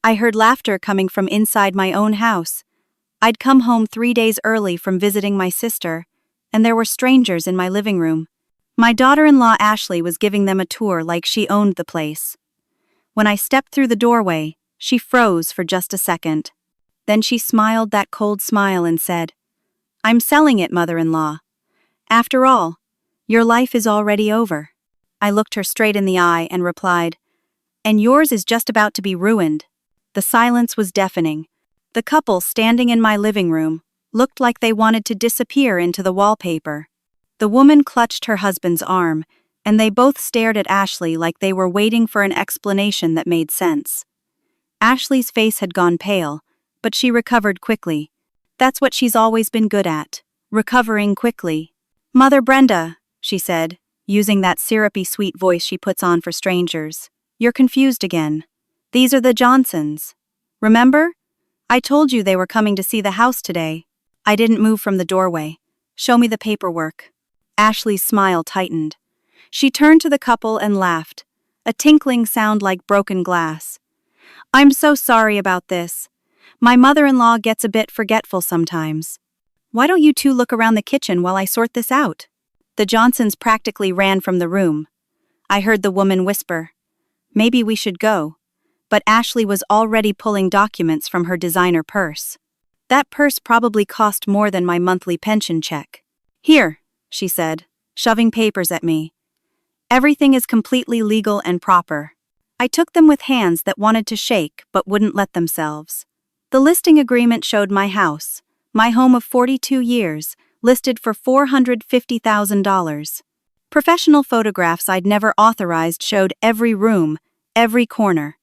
I heard laughter coming from inside my own house. I'd come home 3 days early from visiting my sister, and there were strangers in my living room. My daughter-in-law Ashley was giving them a tour like she owned the place. When I stepped through the doorway, she froze for just a second. Then she smiled that cold smile and said, "I'm selling it, mother-in-law. After all, your life is already over." I looked her straight in the eye and replied, "And yours is just about to be ruined." The silence was deafening. The couple standing in my living room looked like they wanted to disappear into the wallpaper. The woman clutched her husband's arm, and they both stared at Ashley like they were waiting for an explanation that made sense. Ashley's face had gone pale, but she recovered quickly. That's what she's always been good at, recovering quickly. "Mother Brenda," she said, using that syrupy sweet voice she puts on for strangers, "you're confused again. These are the Johnsons. Remember? I told you they were coming to see the house today." I didn't move from the doorway. "Show me the paperwork." Ashley's smile tightened. She turned to the couple and laughed, a tinkling sound like broken glass. "I'm so sorry about this. My mother-in-law gets a bit forgetful sometimes. Why don't you two look around the kitchen while I sort this out?" The Johnsons practically ran from the room. I heard the woman whisper, "Maybe we should go." But Ashley was already pulling documents from her designer purse. That purse probably cost more than my monthly pension check. "Here," she said, shoving papers at me. "Everything is completely legal and proper." I took them with hands that wanted to shake but wouldn't let themselves. The listing agreement showed my house, my home of 42 years, listed for $450,000. Professional photographs I'd never authorized showed every room, every corner.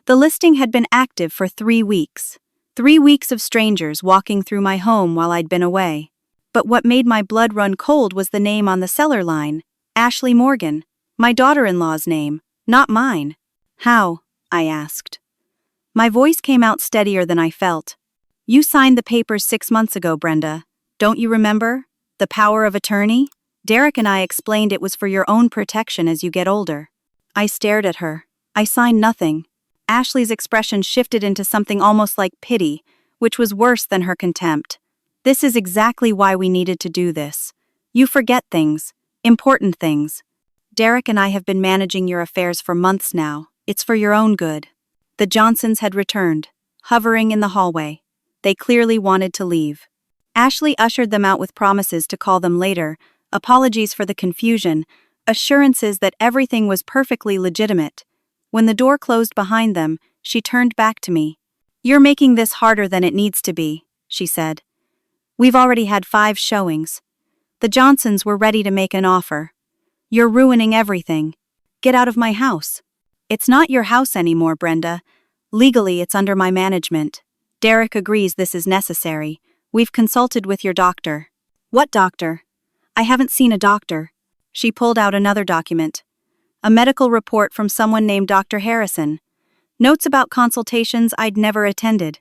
The listing had been active for 3 weeks. 3 weeks of strangers walking through my home while I'd been away. But what made my blood run cold was the name on the seller line, Ashley Morgan, my daughter-in-law's name, not mine. "How?" I asked. My voice came out steadier than I felt. "You signed the papers 6 months ago, Brenda. Don't you remember? The power of attorney? Derek and I explained it was for your own protection as you get older." I stared at her. "I signed nothing." Ashley's expression shifted into something almost like pity, which was worse than her contempt. "This is exactly why we needed to do this. You forget things, important things. Derek and I have been managing your affairs for months now. It's for your own good." The Johnsons had returned, hovering in the hallway. They clearly wanted to leave. Ashley ushered them out with promises to call them later, apologies for the confusion, assurances that everything was perfectly legitimate. When the door closed behind them, she turned back to me. "You're making this harder than it needs to be," she said. "We've already had 5 showings. The Johnsons were ready to make an offer. You're ruining everything. Get out of my house." "It's not your house anymore, Brenda. Legally, it's under my management. Derek agrees this is necessary. We've consulted with your doctor." "What doctor?" "I haven't seen a doctor." She pulled out another document. A medical report from someone named Dr. Harrison. Notes about consultations I'd never attended.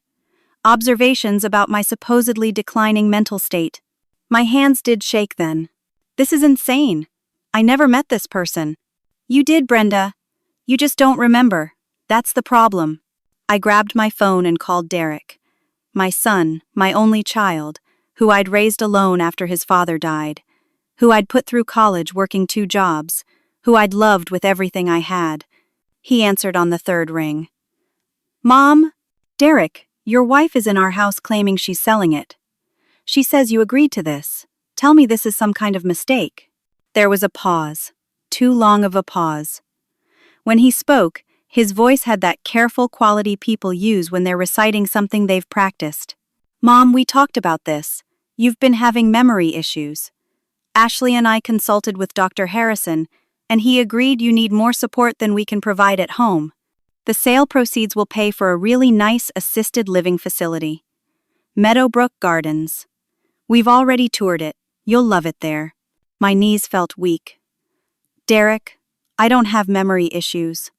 Observations about my supposedly declining mental state. My hands did shake then. "This is insane. I never met this person." "You did, Brenda. You just don't remember. That's the problem." I grabbed my phone and called Derek. My son, my only child, who I'd raised alone after his father died, who I'd put through college working 2 jobs, who I'd loved with everything I had. He answered on the 3rd ring. "Mom? Derek, your wife is in our house claiming she's selling it. She says you agreed to this. Tell me this is some kind of mistake." There was a pause. Too long of a pause. When he spoke, his voice had that careful quality people use when they're reciting something they've practiced. "Mom, we talked about this. You've been having memory issues. Ashley and I consulted with Dr. Harrison, and he agreed you need more support than we can provide at home. The sale proceeds will pay for a really nice assisted living facility. Meadowbrook Gardens. We've already toured it. You'll love it there." My knees felt weak. "Derek, I don't have memory issues.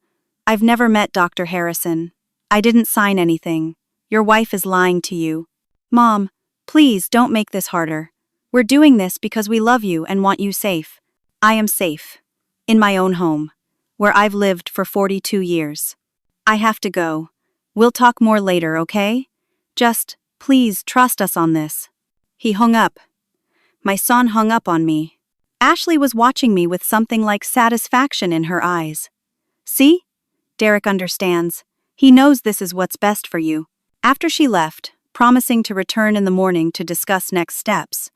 I've never met Dr. Harrison. I didn't sign anything. Your wife is lying to you. Mom, please don't make this harder. We're doing this because we love you and want you safe. I am safe. In my own home, where I've lived for 42 years. I have to go. We'll talk more later, okay? Just, please trust us on this. He hung up. My son hung up on me. Ashley was watching me with something like satisfaction in her eyes. See? Derek understands. He knows this is what's best for you. After she left, promising to return in the morning to discuss next steps,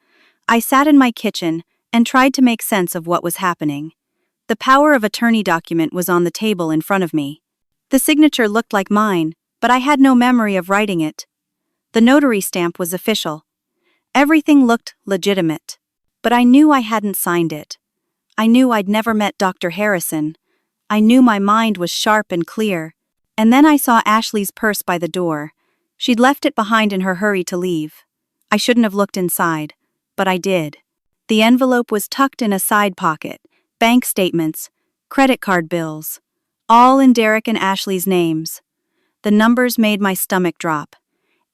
I sat in my kitchen and tried to make sense of what was happening. The power of attorney document was on the table in front of me. The signature looked like mine, but I had no memory of writing it. The notary stamp was official. Everything looked legitimate. But I knew I hadn't signed it. I knew I'd never met Dr. Harrison. I knew my mind was sharp and clear. And then I saw Ashley's purse by the door. She'd left it behind in her hurry to leave. I shouldn't have looked inside, but I did. The envelope was tucked in a side pocket. Bank statements, credit card bills, all in Derek and Ashley's names. The numbers made my stomach drop.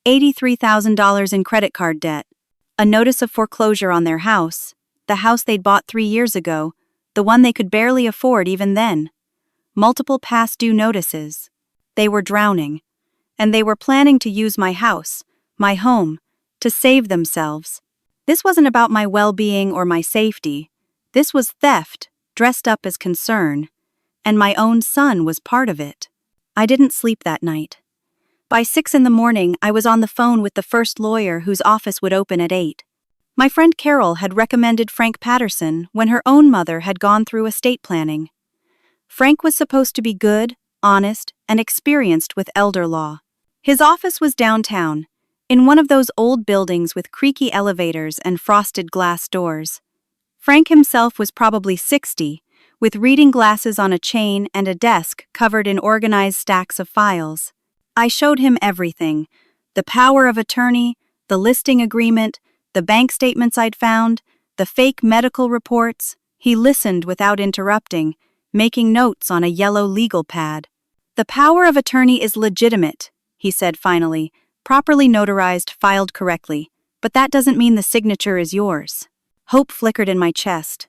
$83,000 in credit card debt, a notice of foreclosure on their house, the house they'd bought 3 years ago, the one they could barely afford even then. Multiple past due notices. They were drowning, and they were planning to use my house, my home, to save themselves. This wasn't about my well-being or my safety. This was theft, dressed up as concern, and my own son was part of it. I didn't sleep that night. By 6 a.m, I was on the phone with the first lawyer whose office would open at 8. My friend Carol had recommended Frank Patterson when her own mother had gone through estate planning. Frank was supposed to be good, honest, and experienced with elder law. His office was downtown, in one of those old buildings with creaky elevators and frosted glass doors. Frank himself was probably 60, with reading glasses on a chain and a desk covered in organized stacks of files. I showed him everything: the power of attorney, the listing agreement, the bank statements I'd found, the fake medical reports. He listened without interrupting, making notes on a yellow legal pad. "The power of attorney is legitimate," he said finally, "properly notarized, filed correctly, but that doesn't mean the signature is yours." Hope flickered in my chest.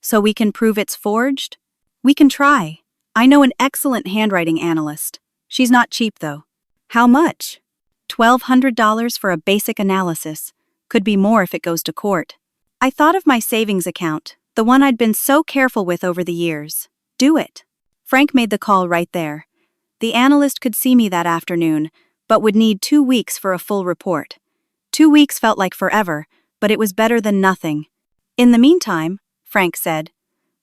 "So we can prove it's forged?" "We can try. I know an excellent handwriting analyst. She's not cheap, though." "How much?" $1,200 for a basic analysis. Could be more if it goes to court. I thought of my savings account, the one I'd been so careful with over the years. Do it. Frank made the call right there. The analyst could see me that afternoon, but would need 2 weeks for a full report. 2 weeks felt like forever, but it was better than nothing. "In the meantime," Frank said,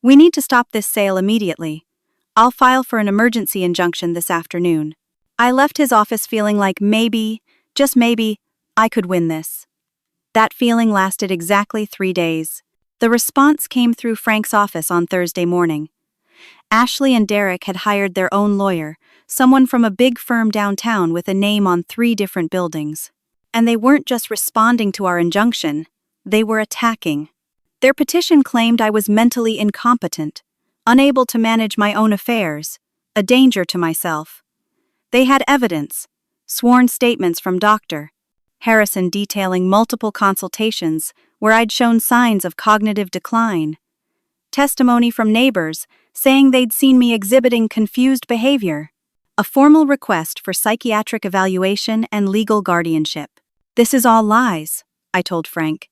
"we need to stop this sale immediately. I'll file for an emergency injunction this afternoon." I left his office feeling like maybe, just maybe, I could win this. That feeling lasted exactly 3 days. The response came through Frank's office on Thursday morning. Ashley and Derek had hired their own lawyer, someone from a big firm downtown with a name on 3 different buildings. And they weren't just responding to our injunction, they were attacking. Their petition claimed I was mentally incompetent, unable to manage my own affairs, a danger to myself. They had evidence, sworn statements from Dr. Harrison detailing multiple consultations where I'd shown signs of cognitive decline. Testimony from neighbors saying they'd seen me exhibiting confused behavior. A formal request for psychiatric evaluation and legal guardianship. "This is all lies," I told Frank.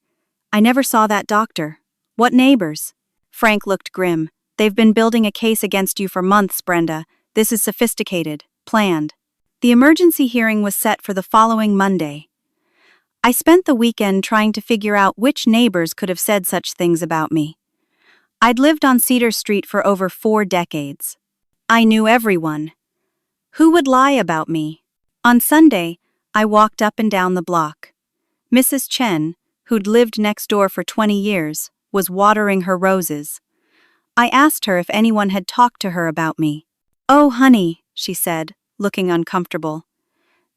"I never saw that doctor. What neighbors?" Frank looked grim. "They've been building a case against you for months, Brenda. This is sophisticated, planned." The emergency hearing was set for the following Monday. I spent the weekend trying to figure out which neighbors could have said such things about me. I'd lived on Cedar Street for over 4 decades. I knew everyone. Who would lie about me? On Sunday, I walked up and down the block. Mrs. Chen, who'd lived next door for 20 years, was watering her roses. I asked her if anyone had talked to her about me. "Oh, honey," she said, looking uncomfortable.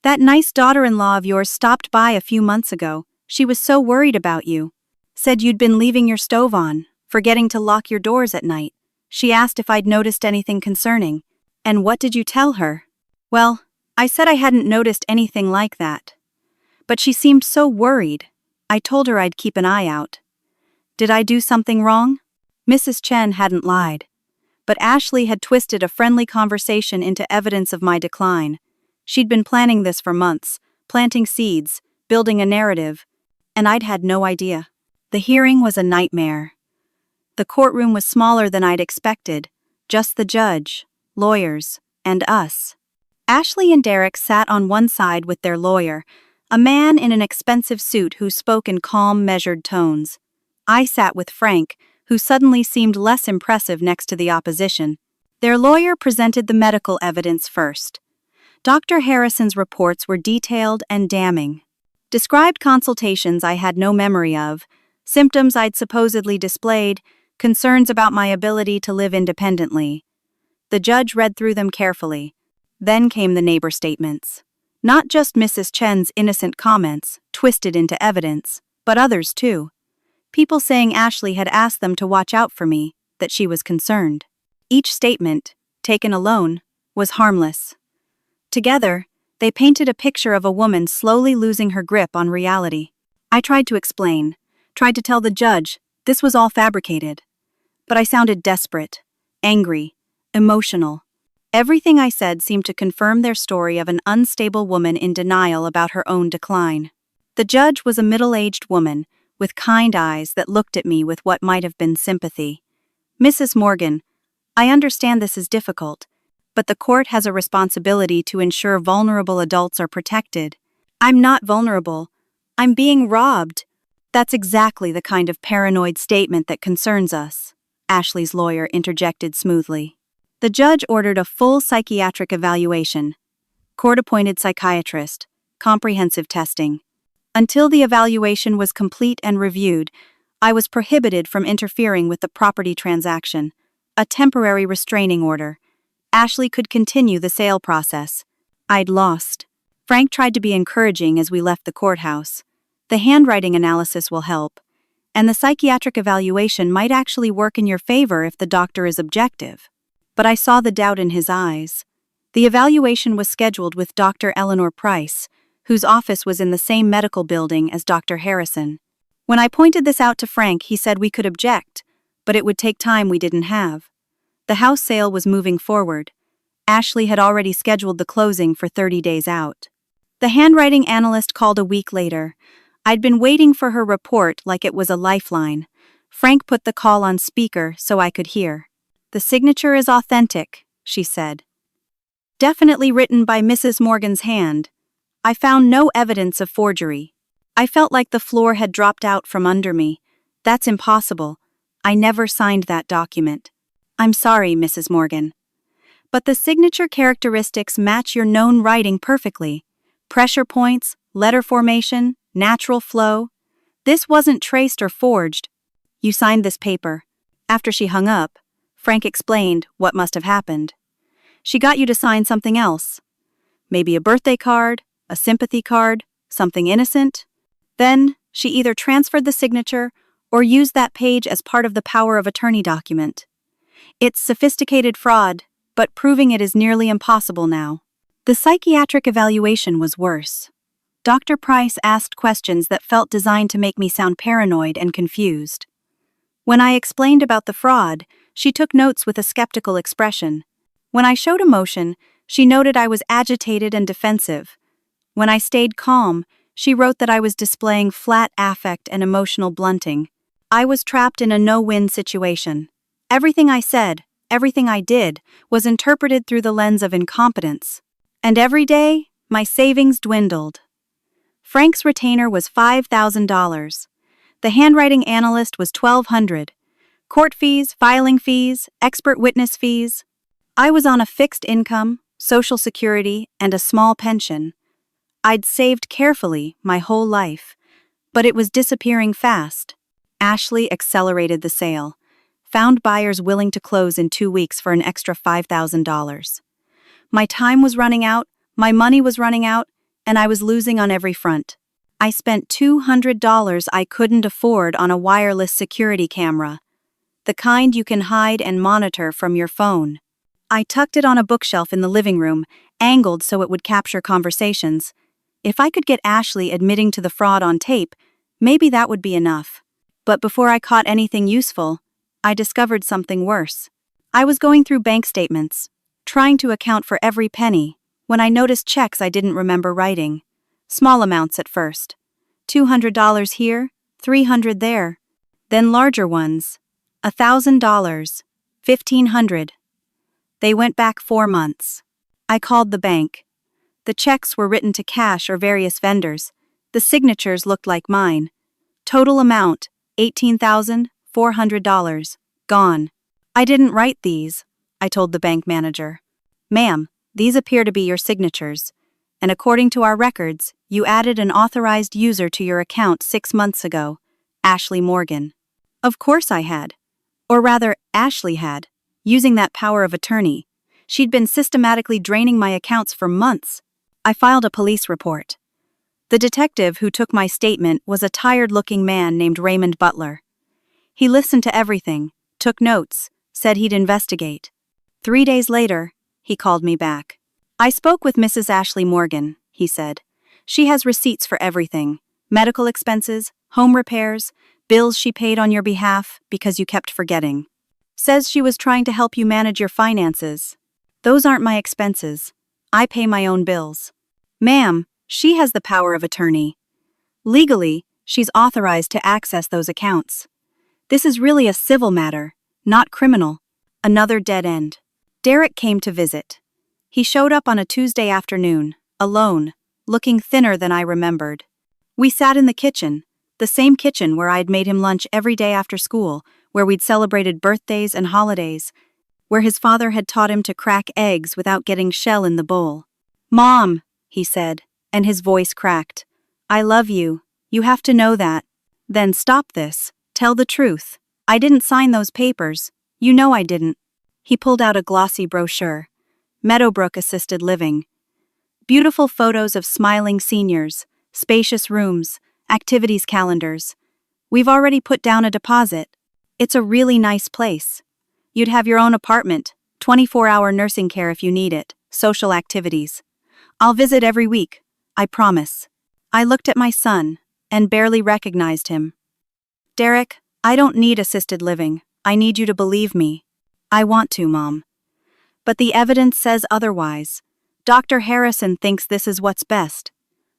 "That nice daughter-in-law of yours stopped by a few months ago. She was so worried about you. Said you'd been leaving your stove on, forgetting to lock your doors at night. She asked if I'd noticed anything concerning." "And what did you tell her?" "Well, I said I hadn't noticed anything like that. But she seemed so worried. I told her I'd keep an eye out." Did I do something wrong? Mrs. Chen hadn't lied. But Ashley had twisted a friendly conversation into evidence of my decline. She'd been planning this for months, planting seeds, building a narrative, and I'd had no idea. The hearing was a nightmare. The courtroom was smaller than I'd expected, just the judge, lawyers, and us. Ashley and Derek sat on one side with their lawyer, a man in an expensive suit who spoke in calm, measured tones. I sat with Frank, who suddenly seemed less impressive next to the opposition. Their lawyer presented the medical evidence first. Dr. Harrison's reports were detailed and damning. Described consultations I had no memory of, symptoms I'd supposedly displayed, concerns about my ability to live independently. The judge read through them carefully. Then came the neighbor statements. Not just Mrs. Chen's innocent comments, twisted into evidence, but others too. People saying Ashley had asked them to watch out for me, that she was concerned. Each statement, taken alone, was harmless. Together, they painted a picture of a woman slowly losing her grip on reality. I tried to explain, tried to tell the judge this was all fabricated. But I sounded desperate, angry, emotional. Everything I said seemed to confirm their story of an unstable woman in denial about her own decline. The judge was a middle-aged woman, with kind eyes that looked at me with what might have been sympathy. "Mrs. Morgan, I understand this is difficult, but the court has a responsibility to ensure vulnerable adults are protected. I'm not vulnerable. I'm being robbed." "That's exactly the kind of paranoid statement that concerns us," Ashley's lawyer interjected smoothly. The judge ordered a full psychiatric evaluation. Court-appointed psychiatrist, comprehensive testing. Until the evaluation was complete and reviewed, I was prohibited from interfering with the property transaction. A temporary restraining order. Ashley could continue the sale process. I'd lost. Frank tried to be encouraging as we left the courthouse. The handwriting analysis will help, and the psychiatric evaluation might actually work in your favor if the doctor is objective. But I saw the doubt in his eyes. The evaluation was scheduled with Dr. Eleanor Price, whose office was in the same medical building as Dr. Harrison. When I pointed this out to Frank, he said we could object, but it would take time we didn't have. The house sale was moving forward. Ashley had already scheduled the closing for 30 days out. The handwriting analyst called a week later. I'd been waiting for her report like it was a lifeline. Frank put the call on speaker so I could hear. "The signature is authentic," she said. "Definitely written by Mrs. Morgan's hand. I found no evidence of forgery." I felt like the floor had dropped out from under me. "That's impossible. I never signed that document." "I'm sorry, Mrs. Morgan. But the signature characteristics match your known writing perfectly. Pressure points, letter formation, natural flow. This wasn't traced or forged. You signed this paper." After she hung up, Frank explained what must have happened. "She got you to sign something else. Maybe a birthday card, a sympathy card, something innocent. Then, she either transferred the signature or used that page as part of the power of attorney document. It's sophisticated fraud, but proving it is nearly impossible now." The psychiatric evaluation was worse. Dr. Price asked questions that felt designed to make me sound paranoid and confused. When I explained about the fraud, she took notes with a skeptical expression. When I showed emotion, she noted I was agitated and defensive. When I stayed calm, she wrote that I was displaying flat affect and emotional blunting. I was trapped in a no-win situation. Everything I said, everything I did, was interpreted through the lens of incompetence. And every day, my savings dwindled. Frank's retainer was $5,000. The handwriting analyst was $1,200. Court fees, filing fees, expert witness fees. I was on a fixed income, Social Security, and a small pension. I'd saved carefully my whole life, but it was disappearing fast. Ashley accelerated the sale, found buyers willing to close in 2 weeks for an extra $5,000. My time was running out, my money was running out, and I was losing on every front. I spent $200 I couldn't afford on a wireless security camera, the kind you can hide and monitor from your phone. I tucked it on a bookshelf in the living room, angled so it would capture conversations. If I could get Ashley admitting to the fraud on tape, maybe that would be enough. But before I caught anything useful, I discovered something worse. I was going through bank statements, trying to account for every penny, when I noticed checks I didn't remember writing. Small amounts at first. $200 here, $300 there. Then larger ones. $1,000, $1,500. They went back 4 months. I called the bank. The checks were written to cash or various vendors. The signatures looked like mine. Total amount, $18,400. Gone. I didn't write these, I told the bank manager. Ma'am, these appear to be your signatures, and according to our records, you added an authorized user to your account 6 months ago, Ashley Morgan. Of course I had. Or rather, Ashley had, using that power of attorney. She'd been systematically draining my accounts for months. I filed a police report. The detective who took my statement was a tired-looking man named Raymond Butler. He listened to everything, took notes, said he'd investigate. 3 days later, he called me back. I spoke with Mrs. Ashley Morgan, he said. She has receipts for everything. Medical expenses, home repairs, bills she paid on your behalf because you kept forgetting. Says she was trying to help you manage your finances. Those aren't my expenses. I pay my own bills. Ma'am, she has the power of attorney. Legally, she's authorized to access those accounts. This is really a civil matter, not criminal. Another dead end. Derek came to visit. He showed up on a Tuesday afternoon, alone, looking thinner than I remembered. We sat in the kitchen, the same kitchen where I'd made him lunch every day after school, where we'd celebrated birthdays and holidays, where his father had taught him to crack eggs without getting shell in the bowl. Mom, he said, and his voice cracked. I love you. You have to know that. Then stop this. Tell the truth. I didn't sign those papers. You know I didn't. He pulled out a glossy brochure. Meadowbrook Assisted Living. Beautiful photos of smiling seniors, spacious rooms, activities calendars. We've already put down a deposit. It's a really nice place. You'd have your own apartment, 24-hour nursing care if you need it, social activities. I'll visit every week, I promise. I looked at my son and barely recognized him. Derek, I don't need assisted living. I need you to believe me. I want to, Mom. But the evidence says otherwise. Dr. Harrison thinks this is what's best.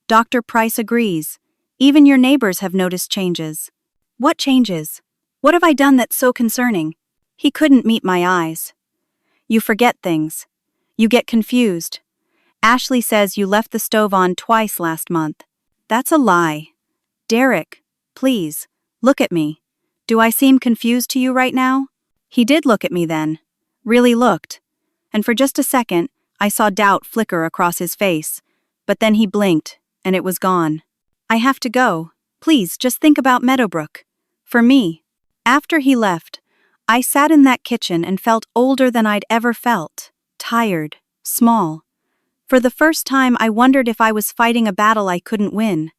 Dr. Price agrees. Even your neighbors have noticed changes. What changes? What have I done that's so concerning? He couldn't meet my eyes. You forget things. You get confused. Ashley says you left the stove on twice last month. That's a lie. Derek, please, look at me. Do I seem confused to you right now? He did look at me then. Really looked. And for just a second, I saw doubt flicker across his face. But then he blinked, and it was gone. I have to go. Please, just think about Meadowbrook. For me. After he left, I sat in that kitchen and felt older than I'd ever felt. Tired. Small. For the first time, I wondered if I was fighting a battle I couldn't win.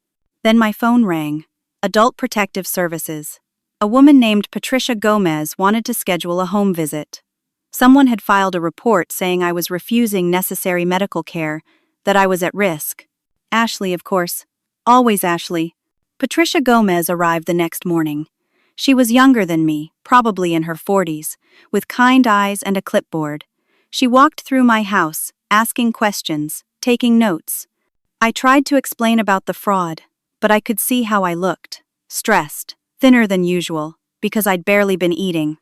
Then my phone rang. Adult Protective Services. A woman named Patricia Gomez wanted to schedule a home visit. Someone had filed a report saying I was refusing necessary medical care, that I was at risk. Ashley, of course. Always Ashley. Patricia Gomez arrived the next morning. She was younger than me, probably in her 40s, with kind eyes and a clipboard. She walked through my house, asking questions, taking notes. I tried to explain about the fraud, but I could see how I looked. Stressed, thinner than usual, because I'd barely been eating.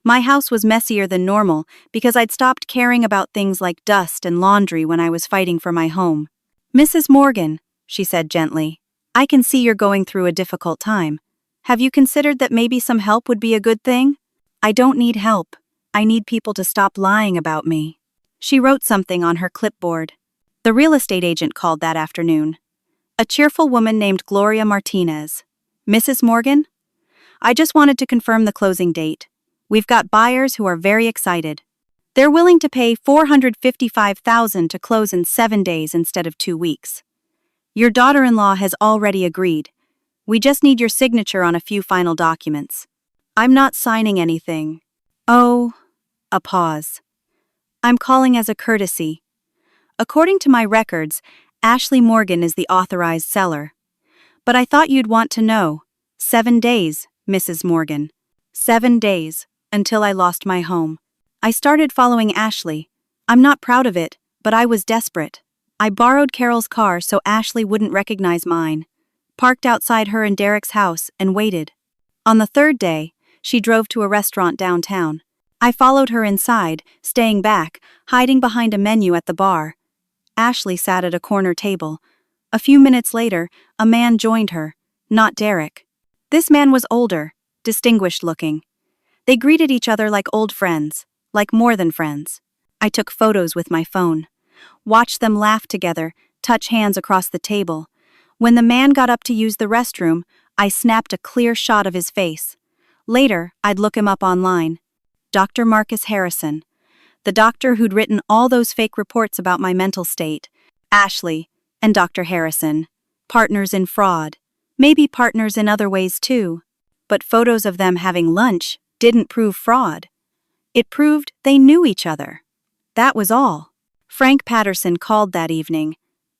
My house was messier than normal because I'd stopped caring about things like dust and laundry when I was fighting for my home. Mrs. Morgan, she said gently, I can see you're going through a difficult time. Have you considered that maybe some help would be a good thing? I don't need help. I need people to stop lying about me. She wrote something on her clipboard. The real estate agent called that afternoon. A cheerful woman named Gloria Martinez. Mrs. Morgan? I just wanted to confirm the closing date. We've got buyers who are very excited. They're willing to pay $455,000 to close in 7 days instead of 2 weeks. Your daughter-in-law has already agreed. We just need your signature on a few final documents. I'm not signing anything. Oh, a pause. I'm calling as a courtesy. According to my records, Ashley Morgan is the authorized seller. But I thought you'd want to know. 7 days, Mrs. Morgan. 7 days, until I lost my home. I started following Ashley. I'm not proud of it, but I was desperate. I borrowed Carol's car so Ashley wouldn't recognize mine, parked outside her and Derek's house, and waited. On the third day, she drove to a restaurant downtown. I followed her inside, staying back, hiding behind a menu at the bar. Ashley sat at a corner table. A few minutes later, a man joined her, not Derek. This man was older, distinguished looking. They greeted each other like old friends, like more than friends. I took photos with my phone, watched them laugh together, touch hands across the table. When the man got up to use the restroom, I snapped a clear shot of his face. Later, I'd look him up online. Dr. Marcus Harrison, the doctor who'd written all those fake reports about my mental state. Ashley and Dr. Harrison, partners in fraud, maybe partners in other ways too. But photos of them having lunch didn't prove fraud. It proved they knew each other. That was all. Frank Patterson called that evening.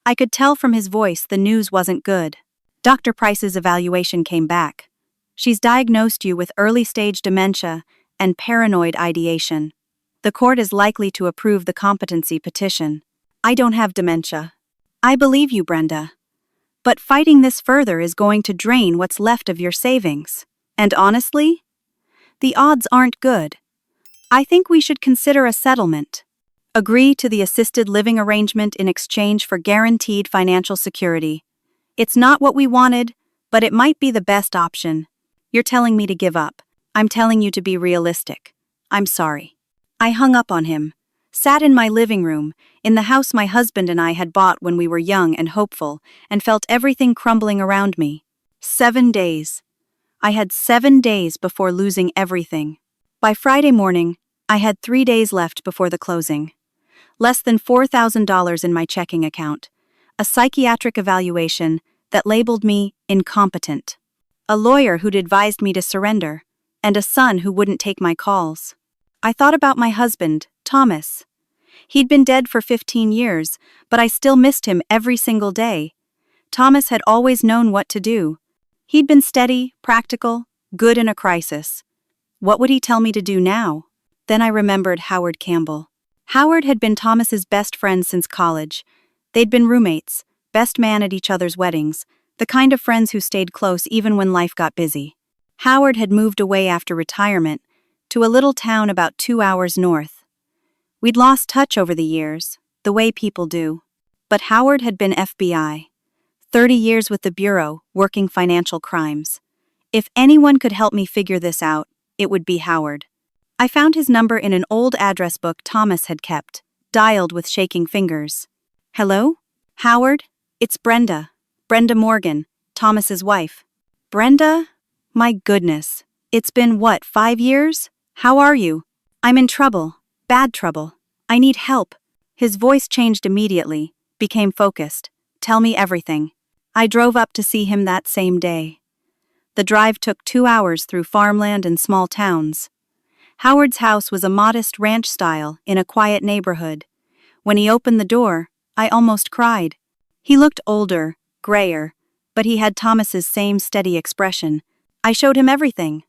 I could tell from his voice the news wasn't good. Dr. Price's evaluation came back. She's diagnosed you with early-stage dementia and paranoid ideation. The court is likely to approve the competency petition. I don't have dementia. I believe you, Brenda. But fighting this further is going to drain what's left of your savings. And honestly, the odds aren't good. I think we should consider a settlement. Agree to the assisted living arrangement in exchange for guaranteed financial security. It's not what we wanted, but it might be the best option. You're telling me to give up. I'm telling you to be realistic. I'm sorry. I hung up on him, sat in my living room, in the house my husband and I had bought when we were young and hopeful, and felt everything crumbling around me. 7 days. I had 7 days before losing everything. By Friday morning, I had 3 days left before the closing. Less than $4,000 in my checking account. A psychiatric evaluation that labeled me incompetent. A lawyer who'd advised me to surrender, and a son who wouldn't take my calls. I thought about my husband, Thomas. He'd been dead for 15 years, but I still missed him every single day. Thomas had always known what to do. He'd been steady, practical, good in a crisis. What would he tell me to do now? Then I remembered Howard Campbell. Howard had been Thomas's best friend since college. They'd been roommates, best man at each other's weddings, the kind of friends who stayed close even when life got busy. Howard had moved away after retirement to a little town about 2 hours north. We'd lost touch over the years, the way people do. But Howard had been FBI. 30 years with the Bureau, working financial crimes. If anyone could help me figure this out, it would be Howard. I found his number in an old address book Thomas had kept, dialed with shaking fingers. Hello? Howard? It's Brenda. Brenda Morgan, Thomas's wife. Brenda? My goodness. It's been, 5 years? How are you? I'm in trouble. Bad trouble. I need help. His voice changed immediately, became focused. Tell me everything. I drove up to see him that same day. The drive took 2 hours through farmland and small towns. Howard's house was a modest ranch style in a quiet neighborhood. When he opened the door, I almost cried. He looked older, grayer, but he had Thomas's same steady expression. I showed him everything.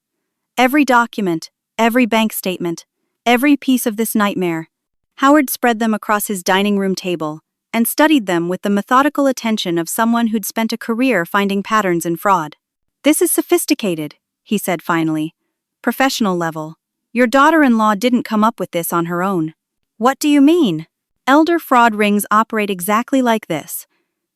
Every document, every bank statement, every piece of this nightmare. Howard spread them across his dining room table and studied them with the methodical attention of someone who'd spent a career finding patterns in fraud. This is sophisticated, he said finally. Professional level. Your daughter-in-law didn't come up with this on her own. What do you mean? Elder fraud rings operate exactly like this.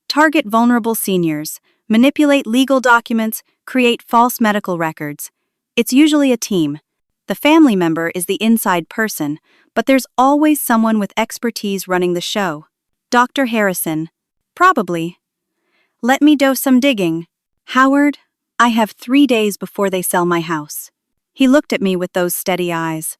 Target vulnerable seniors, manipulate legal documents, create false medical records. It's usually a team. The family member is the inside person, but there's always someone with expertise running the show. Dr. Harrison. Probably. Let me do some digging. Howard, I have 3 days before they sell my house. He looked at me with those steady eyes.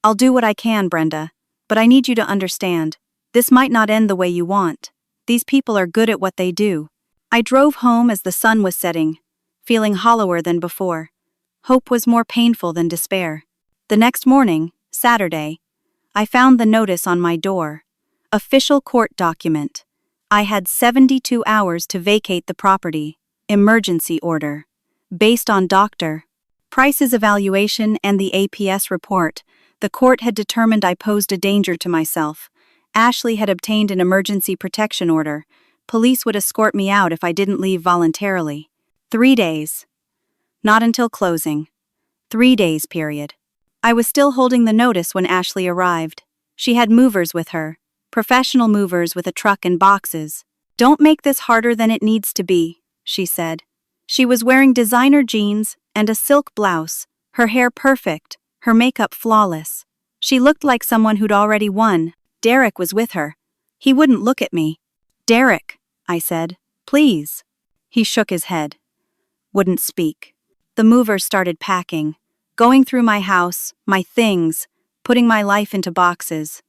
I'll do what I can, Brenda, but I need you to understand. This might not end the way you want. These people are good at what they do. I drove home as the sun was setting, feeling hollower than before. Hope was more painful than despair. The next morning, Saturday, I found the notice on my door. Official court document. I had 72 hours to vacate the property. Emergency order. Based on Dr. Price's evaluation and the APS report, the court had determined I posed a danger to myself, Ashley had obtained an emergency protection order. Police would escort me out if I didn't leave voluntarily. 3 days. Not until closing. 3 days, period. I was still holding the notice when Ashley arrived. She had movers with her. Professional movers with a truck and boxes. "Don't make this harder than it needs to be," she said. She was wearing designer jeans and a silk blouse, her hair perfect, her makeup flawless. She looked like someone who'd already won. Derek was with her. He wouldn't look at me. "Derek," I said, "please." He shook his head. Wouldn't speak. The movers started packing, going through my house, my things, putting my life into boxes.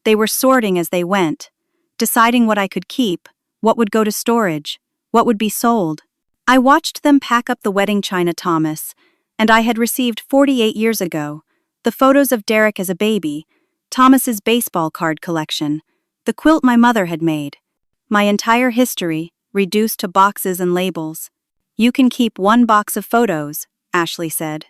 They were sorting as they went, deciding what I could keep, what would go to storage, what would be sold. I watched them pack up the wedding china Thomas, and I had received 48 years ago, the photos of Derek as a baby, Thomas's baseball card collection, the quilt my mother had made. My entire history, reduced to boxes and labels. "You can keep 1 box of photos," Ashley said.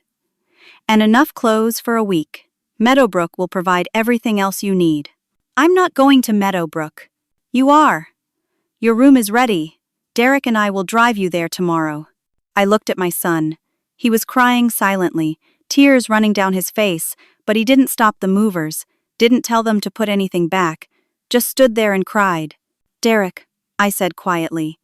"And enough clothes for a week. Meadowbrook will provide everything else you need." "I'm not going to Meadowbrook." "You are. Your room is ready. Derek and I will drive you there tomorrow." I looked at my son. He was crying silently, tears running down his face, but he didn't stop the movers, didn't tell them to put anything back, just stood there and cried. "Derek," I said quietly,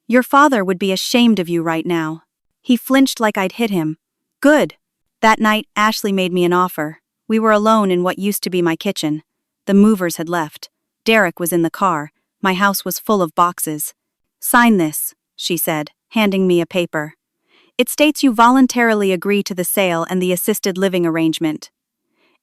"your father would be ashamed of you right now." He flinched like I'd hit him. "Good." That night, Ashley made me an offer. We were alone in what used to be my kitchen. The movers had left. Derek was in the car. My house was full of boxes. "Sign this," she said, handing me a paper. "It states you voluntarily agree to the sale and the assisted living arrangement.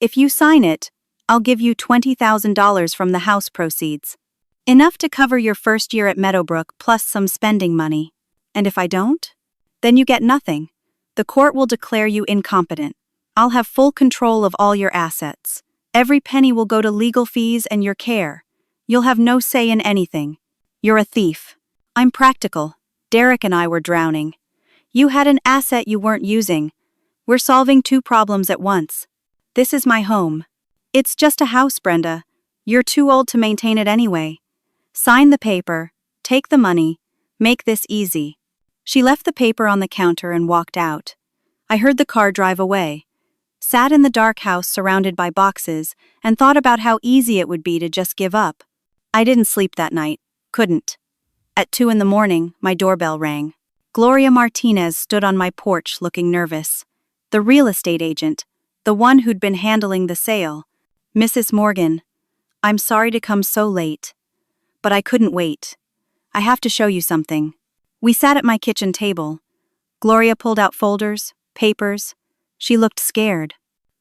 If you sign it, I'll give you $20,000 from the house proceeds. Enough to cover your first year at Meadowbrook plus some spending money. And if I don't? Then you get nothing. The court will declare you incompetent. I'll have full control of all your assets. Every penny will go to legal fees and your care. You'll have no say in anything. You're a thief." I'm practical. Derek and I were drowning. "You had an asset you weren't using. We're solving 2 problems at once. This is my home." "It's just a house, Brenda. You're too old to maintain it anyway. Sign the paper, take the money, make this easy." She left the paper on the counter and walked out. I heard the car drive away, sat in the dark house surrounded by boxes, and thought about how easy it would be to just give up. I didn't sleep that night. Couldn't. At 2 a.m, my doorbell rang. Gloria Martinez stood on my porch looking nervous. The real estate agent, the one who'd been handling the sale. "Mrs. Morgan, I'm sorry to come so late. But I couldn't wait. I have to show you something." We sat at my kitchen table. Gloria pulled out folders, papers. She looked scared.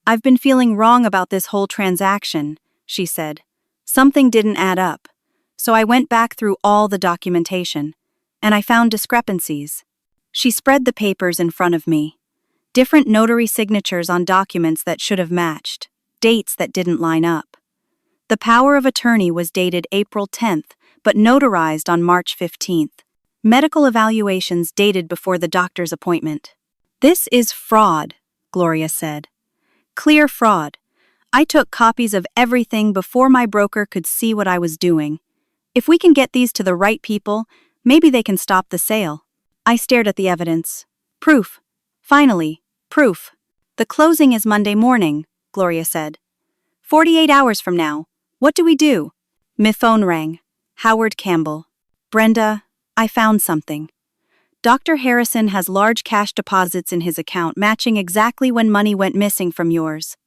"I've been feeling wrong about this whole transaction," she said. "Something didn't add up. So I went back through all the documentation, and I found discrepancies." She spread the papers in front of me. Different notary signatures on documents that should have matched, dates that didn't line up. The power of attorney was dated April 10th, but notarized on March 15th. Medical evaluations dated before the doctor's appointment. "This is fraud," Gloria said. "Clear fraud. I took copies of everything before my broker could see what I was doing. If we can get these to the right people, maybe they can stop the sale." I stared at the evidence. "Proof. Finally, proof." "The closing is Monday morning," Gloria said. 48 hours from now. What do we do?" My phone rang. Howard Campbell. "Brenda, I found something. Dr. Harrison has large cash deposits in his account matching exactly when money went missing from yours.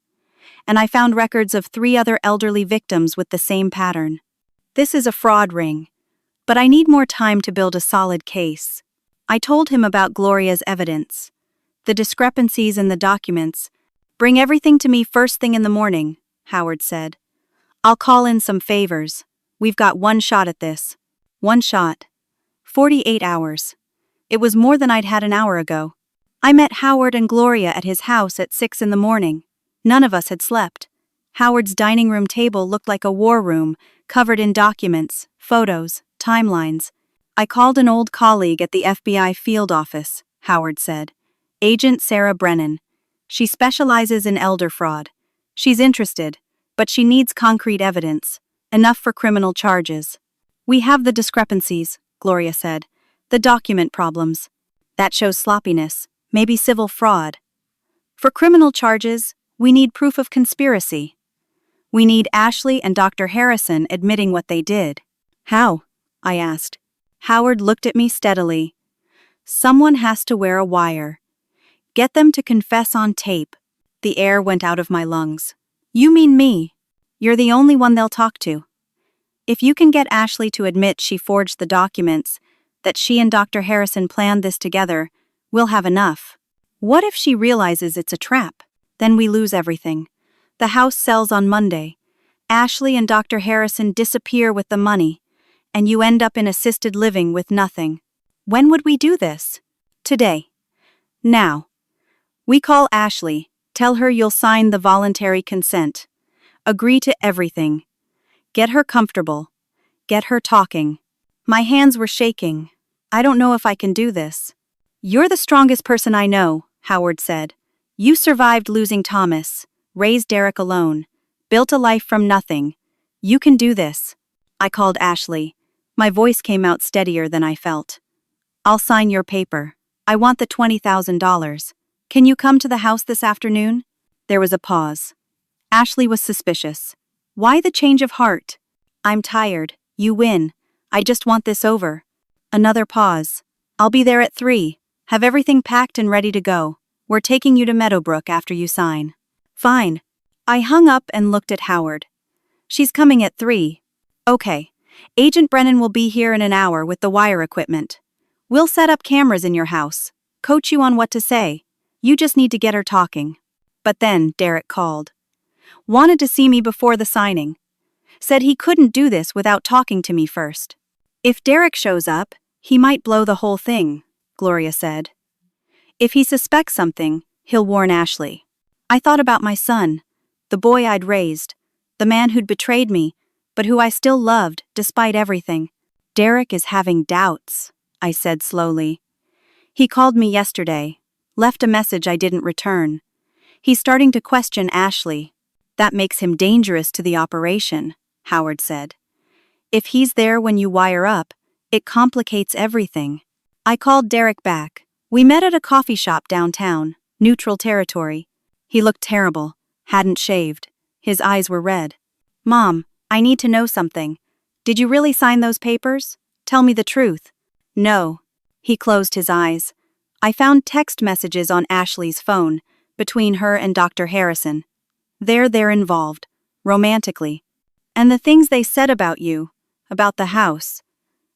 And I found records of 3 other elderly victims with the same pattern. This is a fraud ring. But I need more time to build a solid case." I told him about Gloria's evidence. The discrepancies in the documents. "Bring everything to me first thing in the morning," Howard said. "I'll call in some favors. We've got 1 shot at this." 1 shot. 48 hours. It was more than I'd had an hour ago. I met Howard and Gloria at his house at 6 a.m. None of us had slept. Howard's dining room table looked like a war room, covered in documents, photos, timelines. "I called an old colleague at the FBI field office," Howard said. "Agent Sarah Brennan. She specializes in elder fraud. She's interested, but she needs concrete evidence. Enough for criminal charges. We have the discrepancies, Gloria said. The document problems. That shows sloppiness, maybe civil fraud. For criminal charges, we need proof of conspiracy. We need Ashley and Dr. Harrison admitting what they did. How? I asked. Howard looked at me steadily. Someone has to wear a wire. Get them to confess on tape. The air went out of my lungs. You mean me? You're the only one they'll talk to. If you can get Ashley to admit she forged the documents, that she and Dr. Harrison planned this together, we'll have enough. What if she realizes it's a trap? Then we lose everything. The house sells on Monday. Ashley and Dr. Harrison disappear with the money, and you end up in assisted living with nothing. When would we do this? Today. Now. We call Ashley, tell her you'll sign the voluntary consent. Agree to everything. Get her comfortable. Get her talking. My hands were shaking. I don't know if I can do this. You're the strongest person I know, Howard said. You survived losing Thomas, raised Derek alone, built a life from nothing. You can do this. I called Ashley. My voice came out steadier than I felt. I'll sign your paper. I want the $20,000. Can you come to the house this afternoon? There was a pause. Ashley was suspicious. Why the change of heart? I'm tired. You win. I just want this over. Another pause. I'll be there at 3. Have everything packed and ready to go. We're taking you to Meadowbrook after you sign. Fine. I hung up and looked at Howard. She's coming at 3. Okay. Agent Brennan will be here in an hour with the wire equipment. We'll set up cameras in your house. Coach you on what to say. You just need to get her talking. But then Derek called. Wanted to see me before the signing. Said he couldn't do this without talking to me first. If Derek shows up, he might blow the whole thing, Gloria said. If he suspects something, he'll warn Ashley. I thought about my son, the boy I'd raised, the man who'd betrayed me, but who I still loved despite everything. Derek is having doubts, I said slowly. He called me yesterday, left a message I didn't return. He's starting to question Ashley. That makes him dangerous to the operation, Howard said. If he's there when you wire up, it complicates everything. I called Derek back. We met at a coffee shop downtown, neutral territory. He looked terrible, hadn't shaved. His eyes were red. Mom, I need to know something. Did you really sign those papers? Tell me the truth. No. He closed his eyes. I found text messages on Ashley's phone, between her and Dr. Harrison. They're involved, romantically. And the things they said about you, about the house.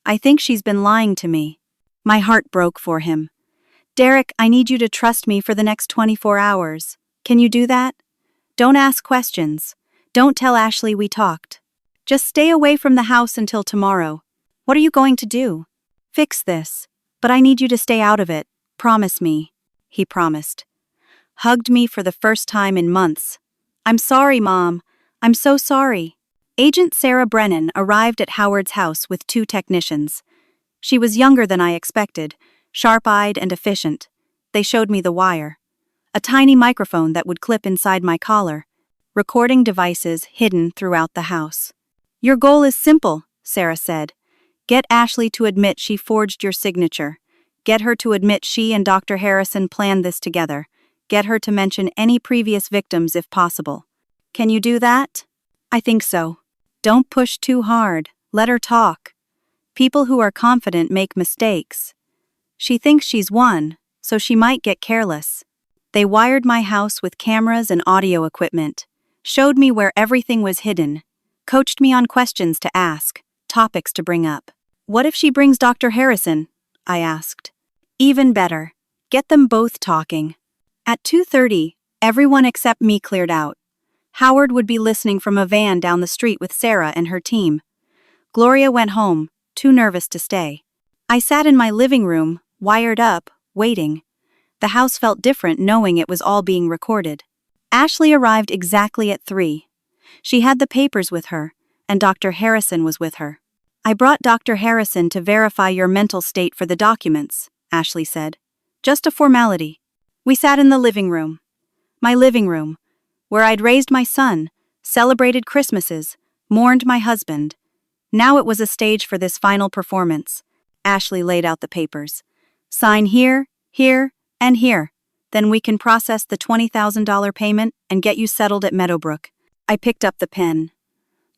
I think she's been lying to me. My heart broke for him. Derek, I need you to trust me for the next 24 hours. Can you do that? Don't ask questions. Don't tell Ashley we talked. Just stay away from the house until tomorrow. What are you going to do? Fix this. But I need you to stay out of it. Promise me. He promised. Hugged me for the first time in months. I'm sorry, Mom. I'm so sorry. Agent Sarah Brennan arrived at Howard's house with 2 technicians. She was younger than I expected, sharp-eyed and efficient. They showed me the wire. A tiny microphone that would clip inside my collar. Recording devices hidden throughout the house. Your goal is simple, Sarah said. Get Ashley to admit she forged your signature. Get her to admit she and Dr. Harrison planned this together. Get her to mention any previous victims if possible. Can you do that? I think so. Don't push too hard. Let her talk. People who are confident make mistakes. She thinks she's won, so she might get careless. They wired my house with cameras and audio equipment, showed me where everything was hidden, coached me on questions to ask, topics to bring up. What if she brings Dr. Harrison? I asked. Even better. Get them both talking. At 2:30, everyone except me cleared out. Howard would be listening from a van down the street with Sarah and her team. Gloria went home, too nervous to stay. I sat in my living room, wired up, waiting. The house felt different knowing it was all being recorded. Ashley arrived exactly at 3. She had the papers with her, and Dr. Harrison was with her. I brought Dr. Harrison to verify your mental state for the documents, Ashley said. Just a formality. We sat in the living room. My living room, where I'd raised my son, celebrated Christmases, Mourned my husband. Now it was a stage for this final performance. Ashley laid out the papers. Sign here, here, and here. Then we can process the $20,000 payment and get you settled at Meadowbrook. I picked up the pen.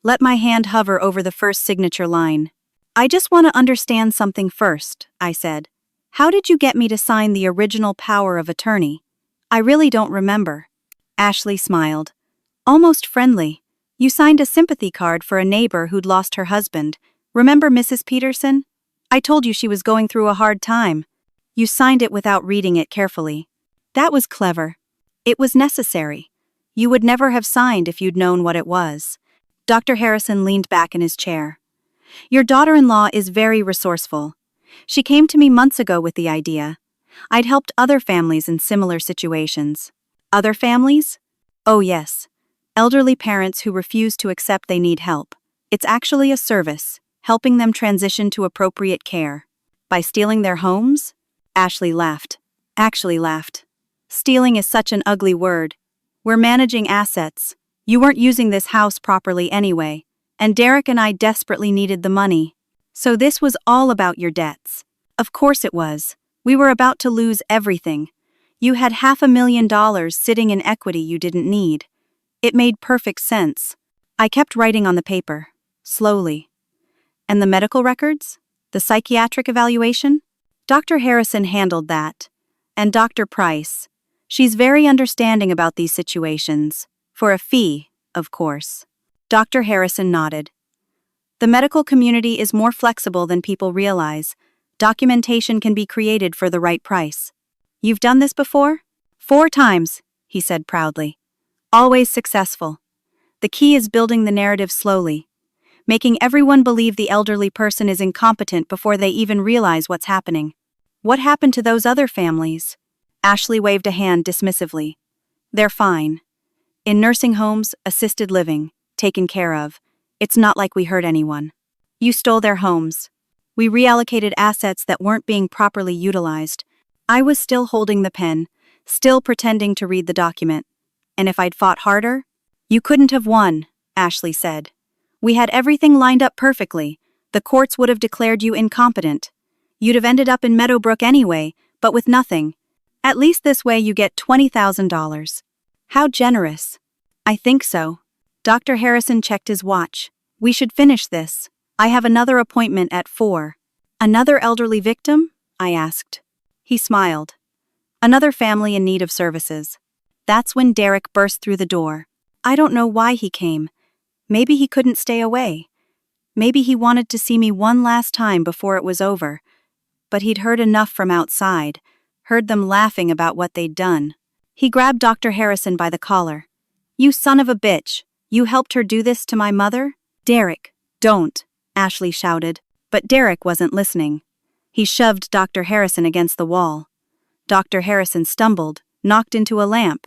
Let my hand hover over the first signature line. I just want to understand something first, I said. How did you get me to sign the original power of attorney? I really don't remember. Ashley smiled. Almost friendly. You signed a sympathy card for a neighbor who'd lost her husband. Remember Mrs. Peterson? I told you she was going through a hard time. You signed it without reading it carefully. That was clever. It was necessary. You would never have signed if you'd known what it was. Dr. Harrison leaned back in his chair. Your daughter-in-law is very resourceful. She came to me months ago with the idea. I'd helped other families in similar situations. Other families? Oh yes. Elderly parents who refuse to accept they need help. It's actually a service, helping them transition to appropriate care. By stealing their homes? Ashley laughed. Actually laughed. Stealing is such an ugly word. We're managing assets. You weren't using this house properly anyway, and Derek and I desperately needed the money. So this was all about your debts. Of course it was. We were about to lose everything. You had $500,000 sitting in equity you didn't need. It made perfect sense. I kept writing on the paper, slowly. And the medical records? The psychiatric evaluation? Dr. Harrison handled that. And Dr. Price. She's very understanding about these situations. For a fee, of course. Dr. Harrison nodded. The medical community is more flexible than people realize. Documentation can be created for the right price. You've done this before? 4 times, he said proudly. Always successful. The key is building the narrative slowly, making everyone believe the elderly person is incompetent before they even realize what's happening. What happened to those other families? Ashley waved a hand dismissively. They're fine. In nursing homes, assisted living, taken care of. It's not like we hurt anyone. You stole their homes. We reallocated assets that weren't being properly utilized. I was still holding the pen, still pretending to read the document. And if I'd fought harder? You couldn't have won, Ashley said. We had everything lined up perfectly. The courts would have declared you incompetent. You'd have ended up in Meadowbrook anyway, but with nothing. At least this way you get $20,000. How generous. I think so. Dr. Harrison checked his watch. We should finish this. I have another appointment at 4. Another elderly victim? I asked. He smiled. Another family in need of services. That's when Derek burst through the door. I don't know why he came. Maybe he couldn't stay away. Maybe he wanted to see me one last time before it was over. But he'd heard enough from outside, heard them laughing about what they'd done. He grabbed Dr. Harrison by the collar. You son of a bitch, you helped her do this to my mother? Derek, don't, Ashley shouted. But Derek wasn't listening. He shoved Dr. Harrison against the wall. Dr. Harrison stumbled, knocked into a lamp.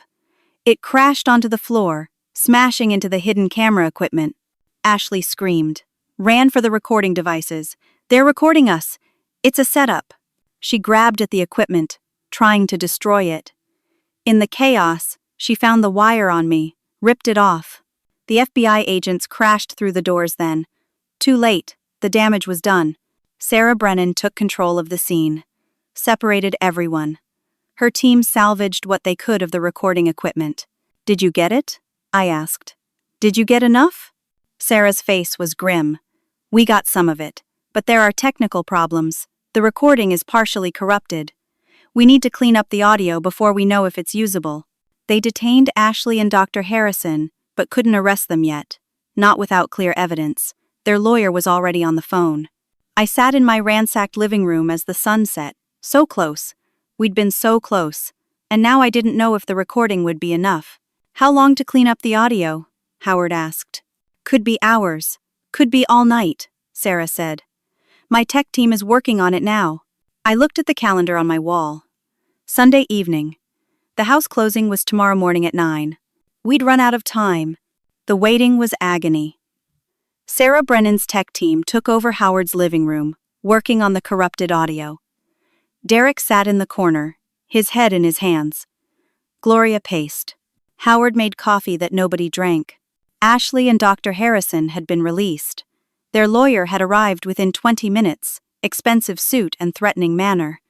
It crashed onto the floor, smashing into the hidden camera equipment. Ashley screamed, ran for the recording devices. They're recording us. It's a setup. She grabbed at the equipment, trying to destroy it. In the chaos, she found the wire on me, ripped it off. The FBI agents crashed through the doors then. Too late, the damage was done. Sarah Brennan took control of the scene, separated everyone. Her team salvaged what they could of the recording equipment. Did you get it? I asked. Did you get enough? Sarah's face was grim. We got some of it, but there are technical problems. The recording is partially corrupted. We need to clean up the audio before we know if it's usable. They detained Ashley and Dr. Harrison, but couldn't arrest them yet. Not without clear evidence. Their lawyer was already on the phone. I sat in my ransacked living room as the sun set. So close. We'd been so close. And now I didn't know if the recording would be enough. How long to clean up the audio? Howard asked. Could be hours. Could be all night, Sarah said. My tech team is working on it now. I looked at the calendar on my wall. Sunday evening. The house closing was tomorrow morning at 9. We'd run out of time. The waiting was agony. Sarah Brennan's tech team took over Howard's living room, working on the corrupted audio. Derek sat in the corner, his head in his hands. Gloria paced. Howard made coffee that nobody drank. Ashley and Dr. Harrison had been released. Their lawyer had arrived within 20 minutes, expensive suit and threatening manner.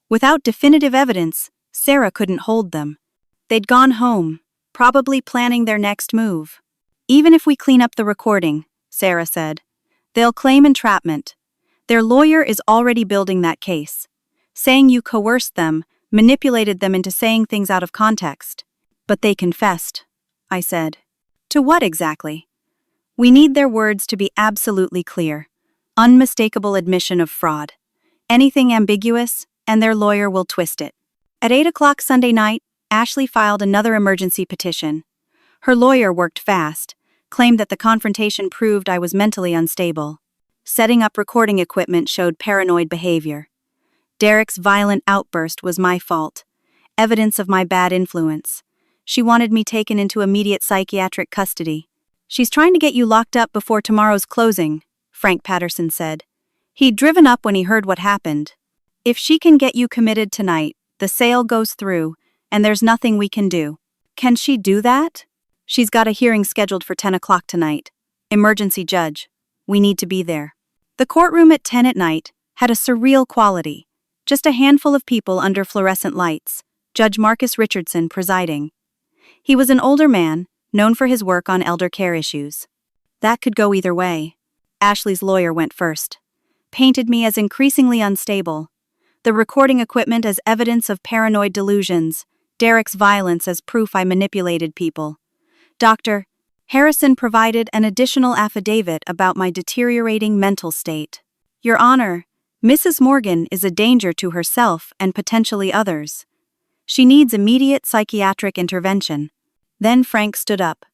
Without definitive evidence, Sarah couldn't hold them. They'd gone home, probably planning their next move. Even if we clean up the recording, Sarah said, they'll claim entrapment. Their lawyer is already building that case, saying you coerced them, manipulated them into saying things out of context. But they confessed, I said. To what exactly? We need their words to be absolutely clear. Unmistakable admission of fraud. Anything ambiguous, and their lawyer will twist it. At 8 o'clock Sunday night, Ashley filed another emergency petition. Her lawyer worked fast, claimed that the confrontation proved I was mentally unstable. Setting up recording equipment showed paranoid behavior. Derek's violent outburst was my fault. Evidence of my bad influence. She wanted me taken into immediate psychiatric custody. She's trying to get you locked up before tomorrow's closing, Frank Patterson said. He'd driven up when he heard what happened. If she can get you committed tonight, the sale goes through, and there's nothing we can do. Can she do that? She's got a hearing scheduled for 10 o'clock tonight. Emergency judge. We need to be there. The courtroom at 10 at night had a surreal quality. Just a handful of people under fluorescent lights. Judge Marcus Richardson presiding. He was an older man, known for his work on elder care issues. That could go either way. Ashley's lawyer went first. Painted me as increasingly unstable. The recording equipment as evidence of paranoid delusions. Derek's violence as proof I manipulated people. Dr. Harrison provided an additional affidavit about my deteriorating mental state. Your Honor, Mrs. Morgan is a danger to herself and potentially others. She needs immediate psychiatric intervention. Then Frank stood up.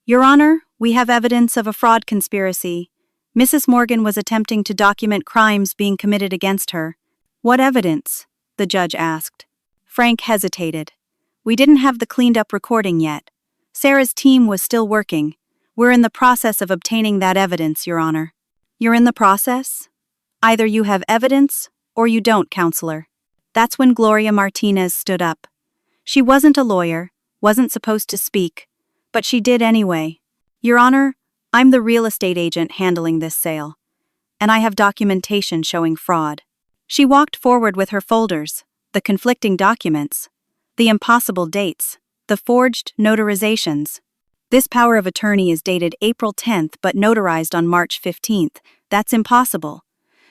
Your Honor, we have evidence of a fraud conspiracy. Mrs. Morgan was attempting to document crimes being committed against her. What evidence? The judge asked. Frank hesitated. We didn't have the cleaned-up recording yet. Sarah's team was still working. We're in the process of obtaining that evidence, Your Honor. You're in the process? Either you have evidence, or you don't, Counselor. That's when Gloria Martinez stood up. She wasn't a lawyer, wasn't supposed to speak, but she did anyway. Your Honor, I'm the real estate agent handling this sale, and I have documentation showing fraud. She walked forward with her folders, the conflicting documents, the impossible dates, the forged notarizations. This power of attorney is dated April 10th but notarized on March 15th. That's impossible.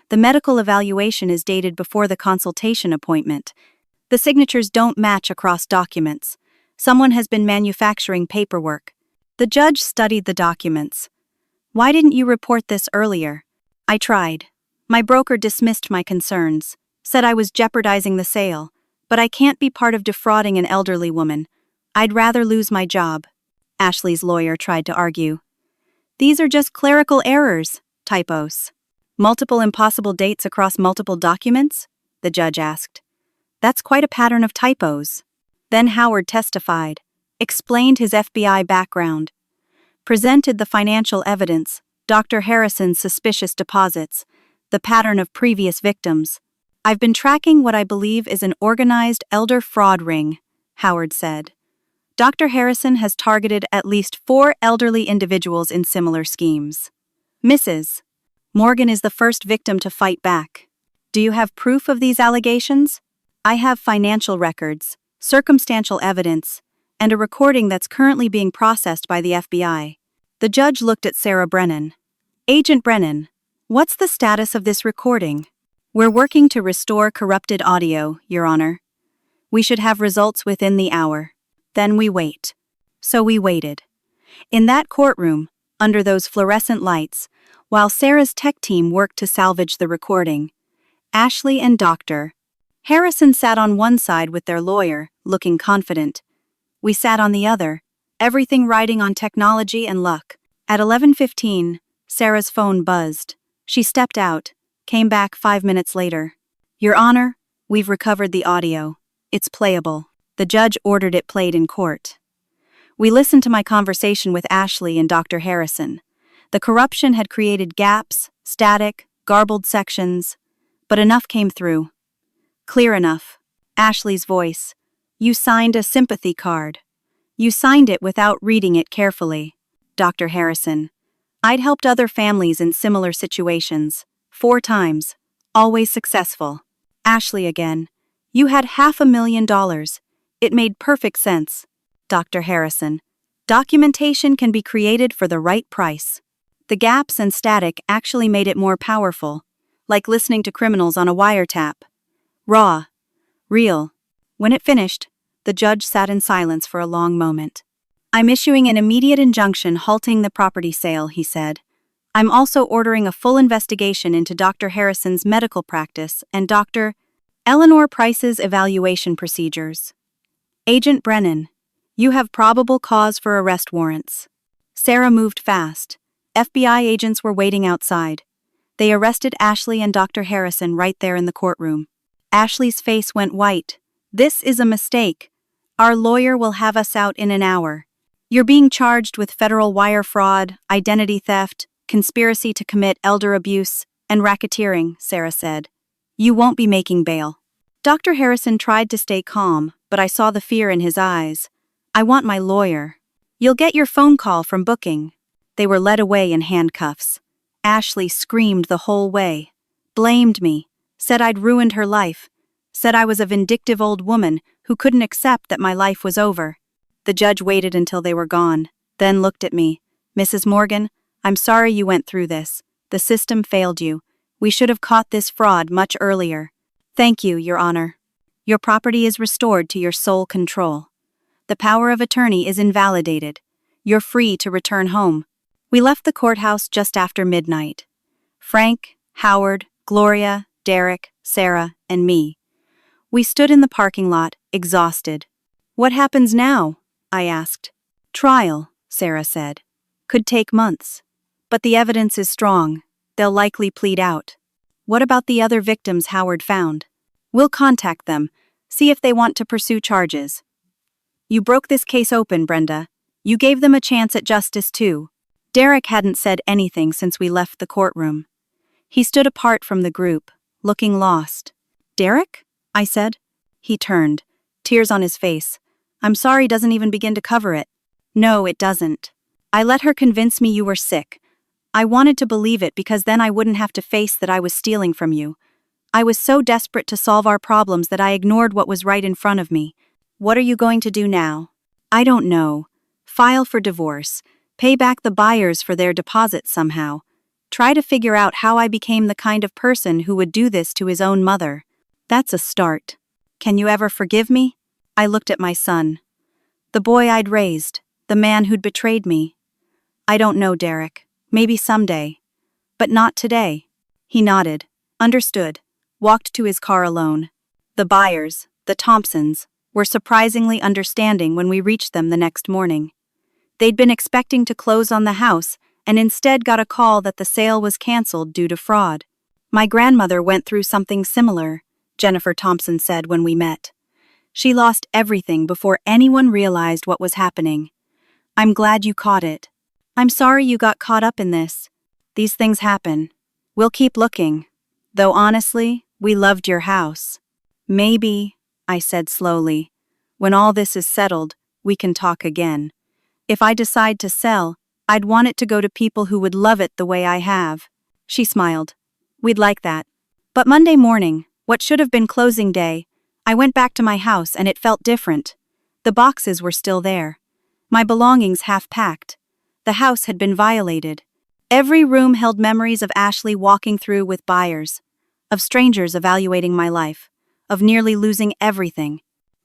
The medical evaluation is dated before the consultation appointment. The signatures don't match across documents. Someone has been manufacturing paperwork. The judge studied the documents. Why didn't you report this earlier? I tried. My broker dismissed my concerns, said I was jeopardizing the sale, but I can't be part of defrauding an elderly woman. I'd rather lose my job. Ashley's lawyer tried to argue. These are just clerical errors, typos. Multiple impossible dates across multiple documents? The judge asked. That's quite a pattern of typos. Then Howard testified, explained his FBI background, presented the financial evidence, Dr. Harrison's suspicious deposits, the pattern of previous victims. I've been tracking what I believe is an organized elder fraud ring, Howard said. Dr. Harrison has targeted at least 4 elderly individuals in similar schemes. Mrs. Morgan is the first victim to fight back. Do you have proof of these allegations? I have financial records, circumstantial evidence, and a recording that's currently being processed by the FBI. The judge looked at Sarah Brennan. Agent Brennan, what's the status of this recording? We're working to restore corrupted audio, Your Honor. We should have results within the hour. Then we wait. So we waited. In that courtroom, under those fluorescent lights, while Sarah's tech team worked to salvage the recording, Ashley and Dr. Harrison sat on one side with their lawyer, looking confident. We sat on the other, everything riding on technology and luck. At 11:15, Sarah's phone buzzed. She stepped out, came back 5 minutes later. Your Honor, we've recovered the audio. It's playable. The judge ordered it played in court. We listened to my conversation with Ashley and Dr. Harrison. The corruption had created gaps, static, garbled sections, but enough came through. Clear enough. Ashley's voice. You signed a sympathy card. You signed it without reading it carefully. Dr. Harrison. I'd helped other families in similar situations. 4 times. Always successful. Ashley again. You had $500,000. It made perfect sense. Dr. Harrison. Documentation can be created for the right price. The gaps and static actually made it more powerful, like listening to criminals on a wiretap. Raw. Real. When it finished, the judge sat in silence for a long moment. I'm issuing an immediate injunction halting the property sale, he said. I'm also ordering a full investigation into Dr. Harrison's medical practice and Dr. Eleanor Price's evaluation procedures. Agent Brennan, you have probable cause for arrest warrants. Sarah moved fast. FBI agents were waiting outside. They arrested Ashley and Dr. Harrison right there in the courtroom. Ashley's face went white. This is a mistake. Our lawyer will have us out in an hour. You're being charged with federal wire fraud, identity theft, conspiracy to commit elder abuse, and racketeering, Sarah said. You won't be making bail. Dr. Harrison tried to stay calm, but I saw the fear in his eyes. I want my lawyer. You'll get your phone call from booking. They were led away in handcuffs. Ashley screamed the whole way. Blamed me. Said I'd ruined her life. Said I was a vindictive old woman who couldn't accept that my life was over. The judge waited until they were gone, then looked at me. Mrs. Morgan, I'm sorry you went through this. The system failed you. We should have caught this fraud much earlier. Thank you, Your Honor. Your property is restored to your sole control. The power of attorney is invalidated. You're free to return home. We left the courthouse just after midnight. Frank, Howard, Gloria, Derek, Sarah, and me. We stood in the parking lot, exhausted. What happens now? I asked. Trial, Sarah said. Could take months. But the evidence is strong. They'll likely plead out. What about the other victims Howard found? We'll contact them, see if they want to pursue charges. You broke this case open, Brenda. You gave them a chance at justice too. Derek hadn't said anything since we left the courtroom. He stood apart from the group, looking lost. Derek? I said. He turned, tears on his face. I'm sorry doesn't even begin to cover it. No, it doesn't. I let her convince me you were sick. I wanted to believe it because then I wouldn't have to face that I was stealing from you. I was so desperate to solve our problems that I ignored what was right in front of me. What are you going to do now? I don't know. File for divorce. Pay back the buyers for their deposits somehow. Try to figure out how I became the kind of person who would do this to his own mother. That's a start. Can you ever forgive me? I looked at my son. The boy I'd raised, the man who'd betrayed me. I don't know, Derek. Maybe someday. But not today. He nodded, understood, walked to his car alone. The buyers, the Thompsons, were surprisingly understanding when we reached them the next morning. They'd been expecting to close on the house and instead got a call that the sale was canceled due to fraud. My grandmother went through something similar, Jennifer Thompson said when we met. She lost everything before anyone realized what was happening. I'm glad you caught it. I'm sorry you got caught up in this. These things happen. We'll keep looking. Though honestly, we loved your house. Maybe, I said slowly, when all this is settled, we can talk again. If I decide to sell, I'd want it to go to people who would love it the way I have. She smiled. We'd like that. But Monday morning, what should have been closing day, I went back to my house and it felt different. The boxes were still there. My belongings half packed. The house had been violated. Every room held memories of Ashley walking through with buyers, of strangers evaluating my life, of nearly losing everything.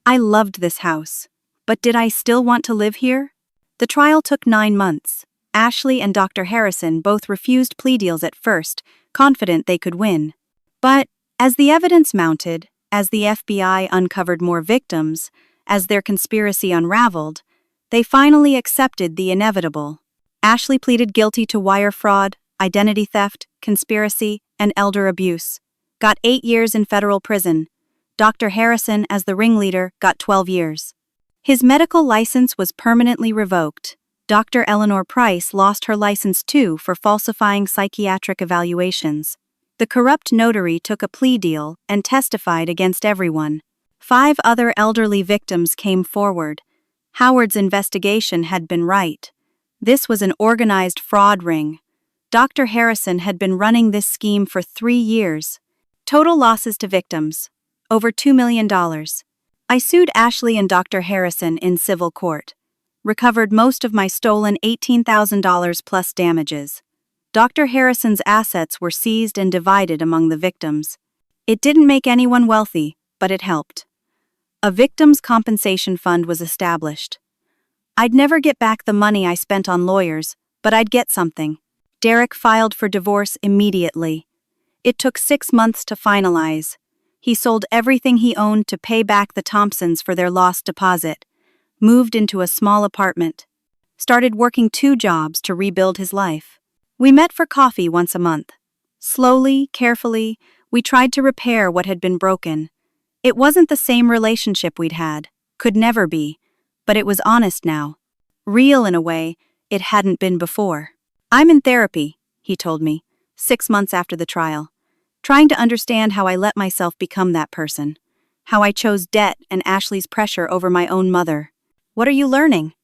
I loved this house. But did I still want to live here? The trial took 9 months. Ashley and Dr. Harrison both refused plea deals at first, confident they could win. But, as the evidence mounted, as the FBI uncovered more victims, as their conspiracy unraveled, they finally accepted the inevitable. Ashley pleaded guilty to wire fraud, identity theft, conspiracy, and elder abuse. Got 8 years in federal prison. Dr. Harrison, as the ringleader, got 12 years. His medical license was permanently revoked. Dr. Eleanor Price lost her license too for falsifying psychiatric evaluations. The corrupt notary took a plea deal and testified against everyone. 5 other elderly victims came forward. Howard's investigation had been right. This was an organized fraud ring. Dr. Harrison had been running this scheme for 3 years. Total losses to victims: over $2 million. I sued Ashley and Dr. Harrison in civil court. Recovered most of my stolen $18,000 plus damages. Dr. Harrison's assets were seized and divided among the victims. It didn't make anyone wealthy, but it helped. A victims' compensation fund was established. I'd never get back the money I spent on lawyers, but I'd get something. Derek filed for divorce immediately. It took 6 months to finalize. He sold everything he owned to pay back the Thompsons for their lost deposit, moved into a small apartment, started working 2 jobs to rebuild his life. We met for coffee once a month. Slowly, carefully, we tried to repair what had been broken. It wasn't the same relationship we'd had, could never be, but it was honest now. Real in a way it hadn't been before. I'm in therapy, he told me, 6 months after the trial, trying to understand how I let myself become that person, how I chose debt and Ashley's pressure over my own mother. What are you learning?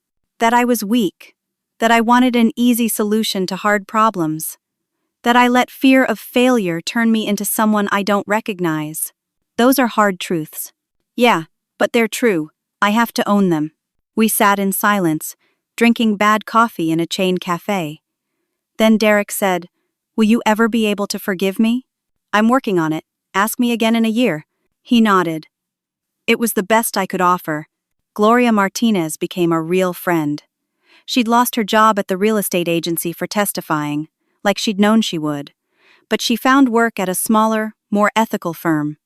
That I was weak, that I wanted an easy solution to hard problems, that I let fear of failure turn me into someone I don't recognize. Those are hard truths. Yeah, but they're true. I have to own them. We sat in silence, drinking bad coffee in a chain cafe. Then Derek said, "Will you ever be able to forgive me?" "I'm working on it. Ask me again in a year." He nodded. It was the best I could offer. Gloria Martinez became a real friend. She'd lost her job at the real estate agency for testifying, like she'd known she would. But she found work at a smaller, more ethical firm.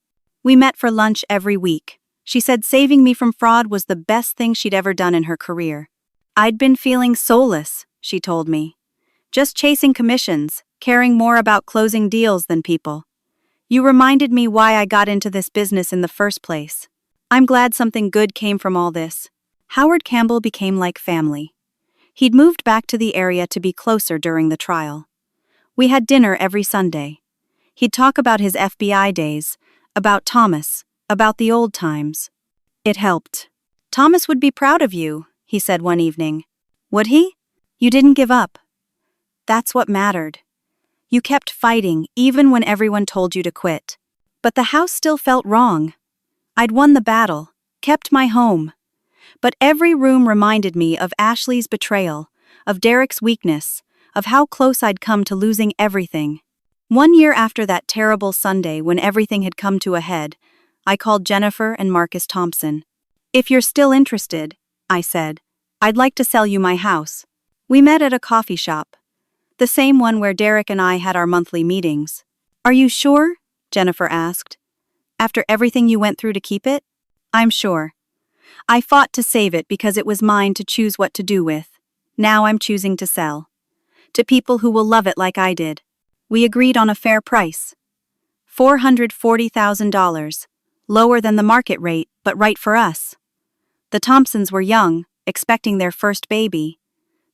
We met for lunch every week. She said saving me from fraud was the best thing she'd ever done in her career. I'd been feeling soulless, she told me. Just chasing commissions, caring more about closing deals than people. You reminded me why I got into this business in the first place. I'm glad something good came from all this. Howard Campbell became like family. He'd moved back to the area to be closer during the trial. We had dinner every Sunday. He'd talk about his FBI days, about Thomas, about the old times. It helped. "Thomas would be proud of you," he said one evening. "Would he? You didn't give up. That's what mattered. You kept fighting even when everyone told you to quit. But the house still felt wrong. I'd won the battle, kept my home. But every room reminded me of Ashley's betrayal, of Derek's weakness, of how close I'd come to losing everything. 1 year after that terrible Sunday when everything had come to a head, I called Jennifer and Marcus Thompson. "If you're still interested," I said, "I'd like to sell you my house." We met at a coffee shop. The same one where Derek and I had our monthly meetings. "Are you sure?" Jennifer asked. "After everything you went through to keep it?" "I'm sure. I fought to save it because it was mine to choose what to do with. Now I'm choosing to sell. To people who will love it like I did." We agreed on a fair price. $440,000, lower than the market rate, but right for us. The Thompsons were young, expecting their first baby.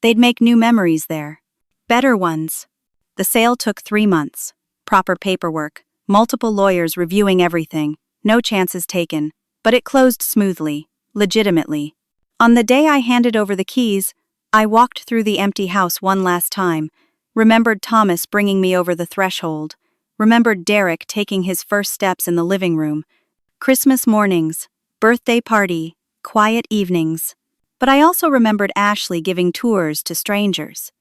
They'd make new memories there. Better ones. The sale took 3 months. Proper paperwork, multiple lawyers reviewing everything, no chances taken, but it closed smoothly, legitimately. On the day I handed over the keys, I walked through the empty house one last time, remembered Thomas bringing me over the threshold, remembered Derek taking his first steps in the living room, Christmas mornings, birthday party, quiet evenings. But I also remembered Ashley giving tours to strangers.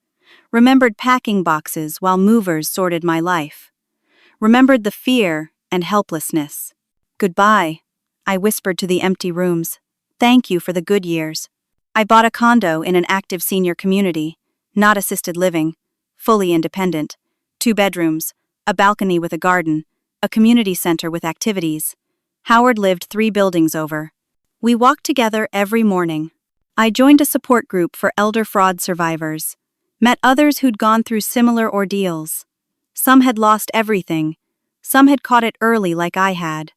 Remembered packing boxes while movers sorted my life. Remembered the fear and helplessness. "Goodbye," I whispered to the empty rooms. "Thank you for the good years." I bought a condo in an active senior community, not assisted living, fully independent, 2 bedrooms, a balcony with a garden, a community center with activities. Howard lived 3 buildings over. We walked together every morning. I joined a support group for elder fraud survivors, met others who'd gone through similar ordeals. Some had lost everything, some had caught it early like I had.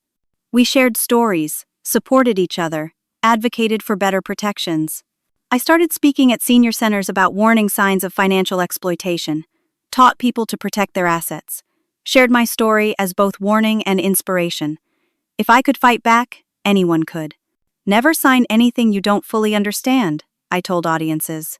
We shared stories, supported each other, advocated for better protections. I started speaking at senior centers about warning signs of financial exploitation, taught people to protect their assets, shared my story as both warning and inspiration. If I could fight back, anyone could. Never sign anything you don't fully understand, I told audiences.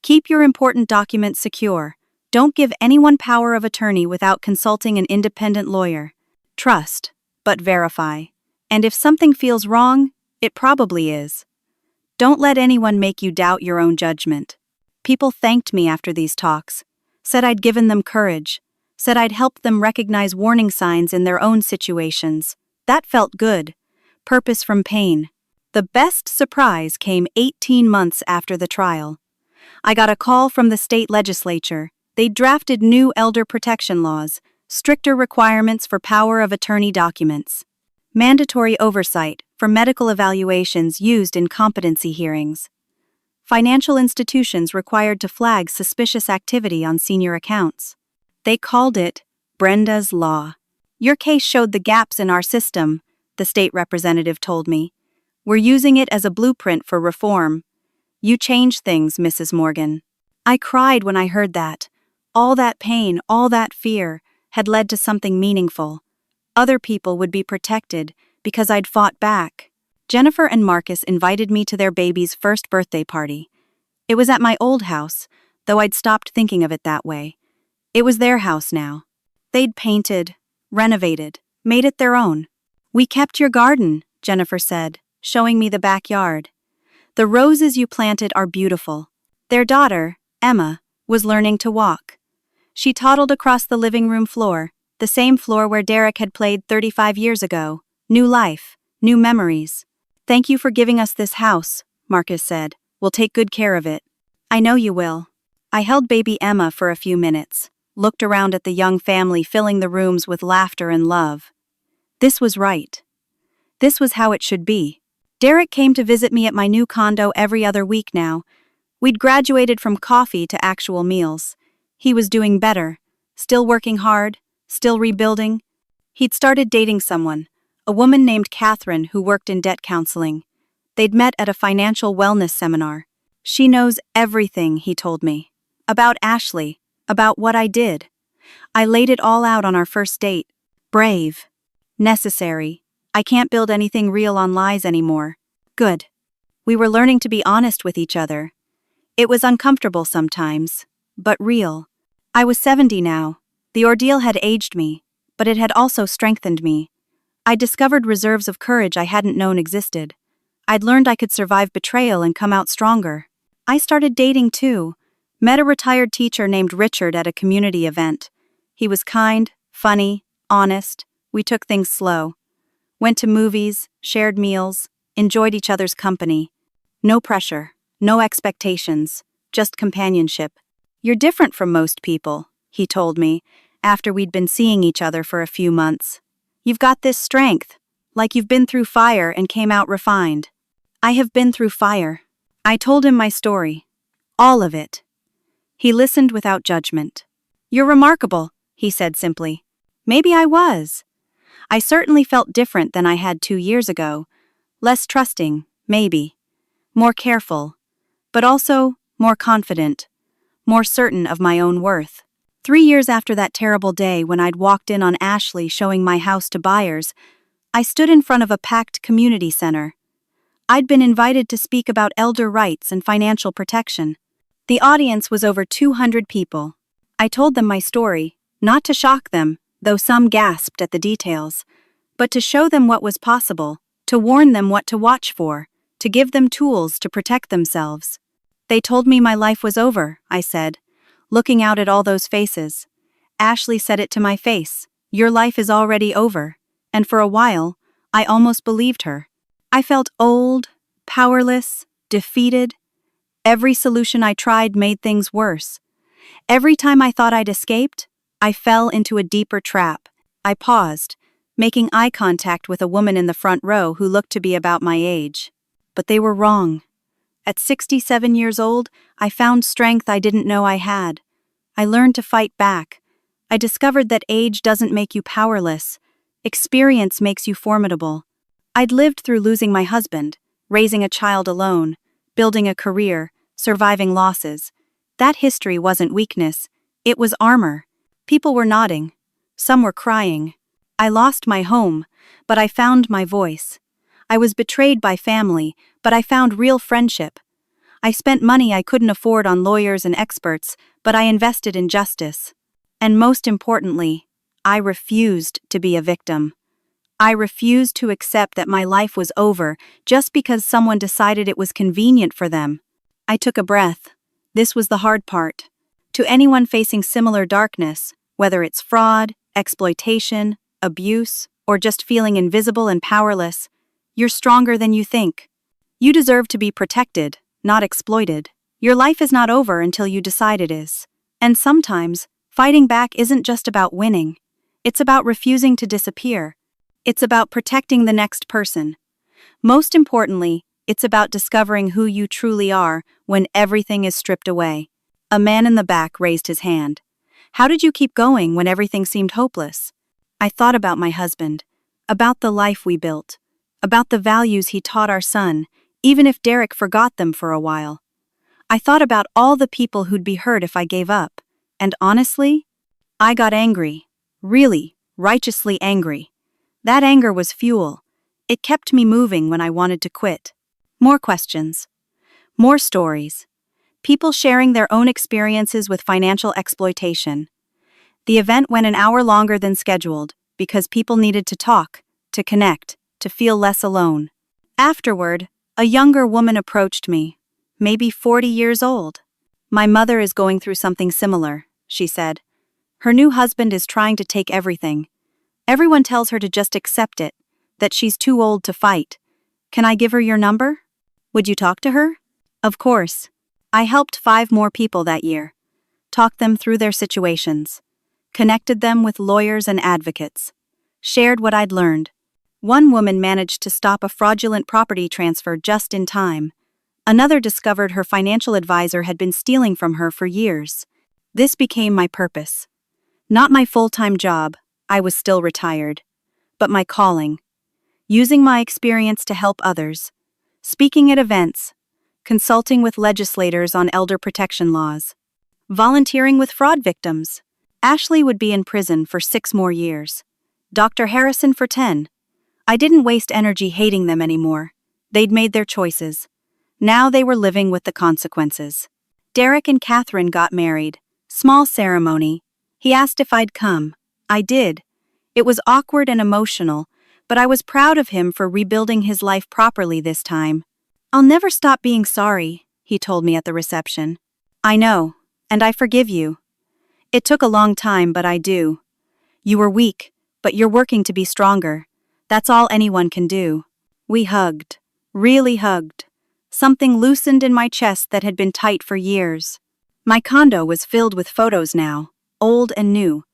Keep your important documents secure. Don't give anyone power of attorney without consulting an independent lawyer. Trust, but verify. And if something feels wrong, it probably is. Don't let anyone make you doubt your own judgment. People thanked me after these talks, said I'd given them courage, said I'd helped them recognize warning signs in their own situations. That felt good. Purpose from pain. The best surprise came 18 months after the trial. I got a call from the state legislature. They'd drafted new elder protection laws, stricter requirements for power of attorney documents, mandatory oversight for medical evaluations used in competency hearings, financial institutions required to flag suspicious activity on senior accounts. They called it Brenda's Law. Your case showed the gaps in our system, the state representative told me. We're using it as a blueprint for reform. You changed things, Mrs. Morgan. I cried when I heard that. All that pain, all that fear, had led to something meaningful. Other people would be protected because I'd fought back. Jennifer and Marcus invited me to their baby's first birthday party. It was at my old house, though I'd stopped thinking of it that way. It was their house now. They'd painted, renovated, made it their own. We kept your garden, Jennifer said, showing me the backyard. The roses you planted are beautiful. Their daughter, Emma, was learning to walk. She toddled across the living room floor, the same floor where Derek had played 35 years ago. New life, new memories. Thank you for giving us this house, Marcus said. We'll take good care of it. I know you will. I held baby Emma for a few minutes, looked around at the young family filling the rooms with laughter and love. This was right. This was how it should be. Derek came to visit me at my new condo every other week now. We'd graduated from coffee to actual meals. He was doing better, still working hard, still rebuilding. He'd started dating someone, a woman named Catherine who worked in debt counseling. They'd met at a financial wellness seminar. She knows everything, he told me. About Ashley, about what I did. I laid it all out on our first date. Brave. Necessary. I can't build anything real on lies anymore. Good. We were learning to be honest with each other. It was uncomfortable sometimes, but real. I was 70 now. The ordeal had aged me, but it had also strengthened me. I'd discovered reserves of courage I hadn't known existed. I'd learned I could survive betrayal and come out stronger. I started dating too. Met a retired teacher named Richard at a community event. He was kind, funny, honest. We took things slow. Went to movies, shared meals, enjoyed each other's company. No pressure, no expectations, just companionship. You're different from most people, he told me, after we'd been seeing each other for a few months. You've got this strength, like you've been through fire and came out refined. I have been through fire. I told him my story. All of it. He listened without judgment. You're remarkable, he said simply. Maybe I was. I certainly felt different than I had 2 years ago. Less trusting, maybe. More careful. But also more confident. More certain of my own worth. 3 years after that terrible day when I'd walked in on Ashley showing my house to buyers, I stood in front of a packed community center. I'd been invited to speak about elder rights and financial protection. The audience was over 200 people. I told them my story, not to shock them, though some gasped at the details, but to show them what was possible, to warn them what to watch for, to give them tools to protect themselves. They told me my life was over, I said, looking out at all those faces. Ashley said it to my face. Your life is already over. And for a while, I almost believed her. I felt old, powerless, defeated. Every solution I tried made things worse. Every time I thought I'd escaped, I fell into a deeper trap. I paused, making eye contact with a woman in the front row who looked to be about my age. But they were wrong. At 67 years old, I found strength I didn't know I had. I learned to fight back. I discovered that age doesn't make you powerless. Experience makes you formidable. I'd lived through losing my husband, raising a child alone, building a career, surviving losses. That history wasn't weakness. It was armor. People were nodding. Some were crying. I lost my home, but I found my voice. I was betrayed by family, but I found real friendship. I spent money I couldn't afford on lawyers and experts, but I invested in justice. And most importantly, I refused to be a victim. I refused to accept that my life was over just because someone decided it was convenient for them. I took a breath. This was the hard part. To anyone facing similar darkness, whether it's fraud, exploitation, abuse, or just feeling invisible and powerless, you're stronger than you think. You deserve to be protected, not exploited. Your life is not over until you decide it is. And sometimes, fighting back isn't just about winning. It's about refusing to disappear. It's about protecting the next person. Most importantly, it's about discovering who you truly are when everything is stripped away. A man in the back raised his hand. How did you keep going when everything seemed hopeless? I thought about my husband, about the life we built, about the values he taught our son, even if Derek forgot them for a while. I thought about all the people who'd be hurt if I gave up, and honestly, I got angry. Really, righteously angry. That anger was fuel. It kept me moving when I wanted to quit. More questions. More stories. People sharing their own experiences with financial exploitation. The event went an hour longer than scheduled because people needed to talk, to connect, to feel less alone. Afterward, a younger woman approached me, maybe 40 years old. My mother is going through something similar, she said. Her new husband is trying to take everything. Everyone tells her to just accept it, that she's too old to fight. Can I give her your number? Would you talk to her? Of course. I helped 5 more people that year. Talked them through their situations. Connected them with lawyers and advocates. Shared what I'd learned. One woman managed to stop a fraudulent property transfer just in time. Another discovered her financial advisor had been stealing from her for years. This became my purpose. Not my full-time job, I was still retired, but my calling. Using my experience to help others. Speaking at events. Consulting with legislators on elder protection laws. Volunteering with fraud victims. Ashley would be in prison for 6 more years. Dr. Harrison for 10. I didn't waste energy hating them anymore. They'd made their choices. Now they were living with the consequences. Derek and Catherine got married. Small ceremony. He asked if I'd come. I did. It was awkward and emotional, but I was proud of him for rebuilding his life properly this time. I'll never stop being sorry, he told me at the reception. I know, and I forgive you. It took a long time, but I do. You were weak, but you're working to be stronger. That's all anyone can do. We hugged. Really hugged. Something loosened in my chest that had been tight for years. My condo was filled with photos now, old and new.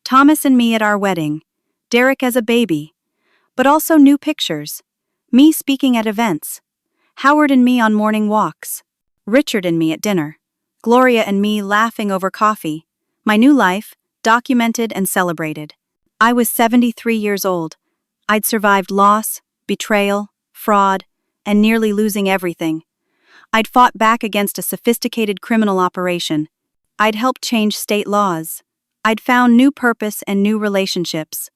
Thomas and me at our wedding. Derek as a baby. But also new pictures. Me speaking at events. Howard and me on morning walks. Richard and me at dinner. Gloria and me laughing over coffee. My new life, documented and celebrated. I was 73 years old. I'd survived loss, betrayal, fraud, and nearly losing everything. I'd fought back against a sophisticated criminal operation. I'd helped change state laws. I'd found new purpose and new relationships.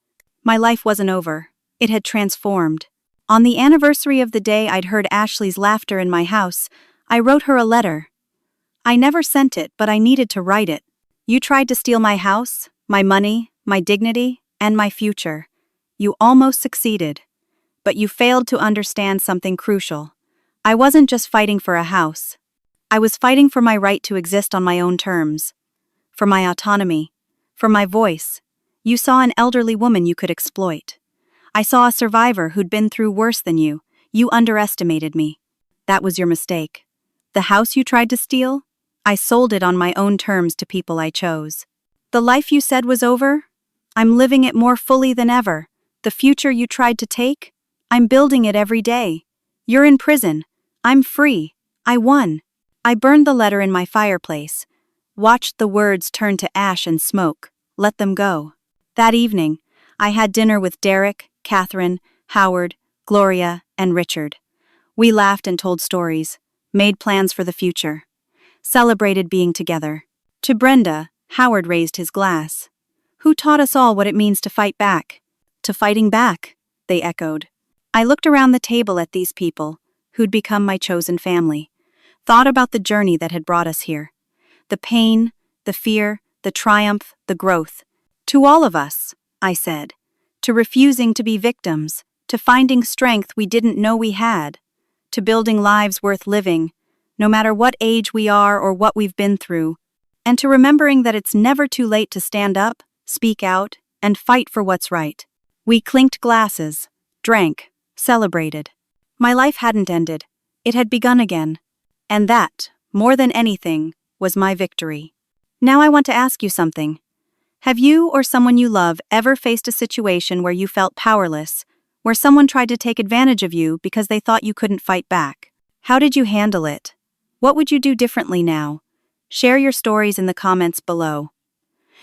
My life wasn't over. It had transformed. On the anniversary of the day I'd heard Ashley's laughter in my house, I wrote her a letter. I never sent it, but I needed to write it. You tried to steal my house, my money, my dignity, and my future. You almost succeeded. But you failed to understand something crucial. I wasn't just fighting for a house. I was fighting for my right to exist on my own terms. For my autonomy. For my voice. You saw an elderly woman you could exploit. I saw a survivor who'd been through worse than you. You underestimated me. That was your mistake. The house you tried to steal? I sold it on my own terms to people I chose. The life you said was over? I'm living it more fully than ever. The future you tried to take? I'm building it every day. You're in prison. I'm free. I won. I burned the letter in my fireplace. Watched the words turn to ash and smoke. Let them go. That evening, I had dinner with Derek, Catherine, Howard, Gloria, and Richard. We laughed and told stories, made plans for the future, celebrated being together. To Brenda, Howard raised his glass. Who taught us all what it means to fight back? To fighting back, they echoed. I looked around the table at these people, who'd become my chosen family. thought about the journey that had brought us here. The pain, the fear, the triumph, the growth. To all of us, I said. To refusing to be victims, to finding strength we didn't know we had, to building lives worth living, no matter what age we are or what we've been through, and to remembering that it's never too late to stand up, speak out, and fight for what's right. We clinked glasses, drank, celebrated. My life hadn't ended. It had begun again. And that, more than anything, was my victory. Now I want to ask you something. Have you or someone you love ever faced a situation where you felt powerless, where someone tried to take advantage of you because they thought you couldn't fight back? How did you handle it? What would you do differently now? Share your stories in the comments below.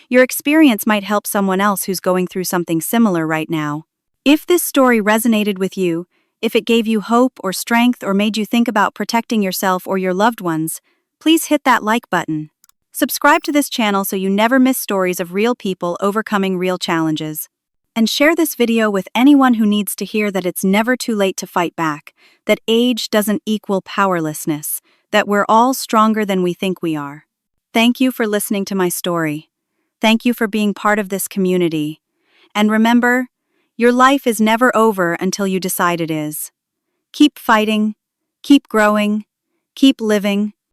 Your experience might help someone else who's going through something similar right now. If this story resonated with you, if it gave you hope or strength or made you think about protecting yourself or your loved ones, please hit that like button. Subscribe to this channel so you never miss stories of real people overcoming real challenges. And share this video with anyone who needs to hear that it's never too late to fight back, that age doesn't equal powerlessness, that we're all stronger than we think we are. Thank you for listening to my story. Thank you for being part of this community. And remember, your life is never over until you decide it is. Keep fighting, keep growing, keep living,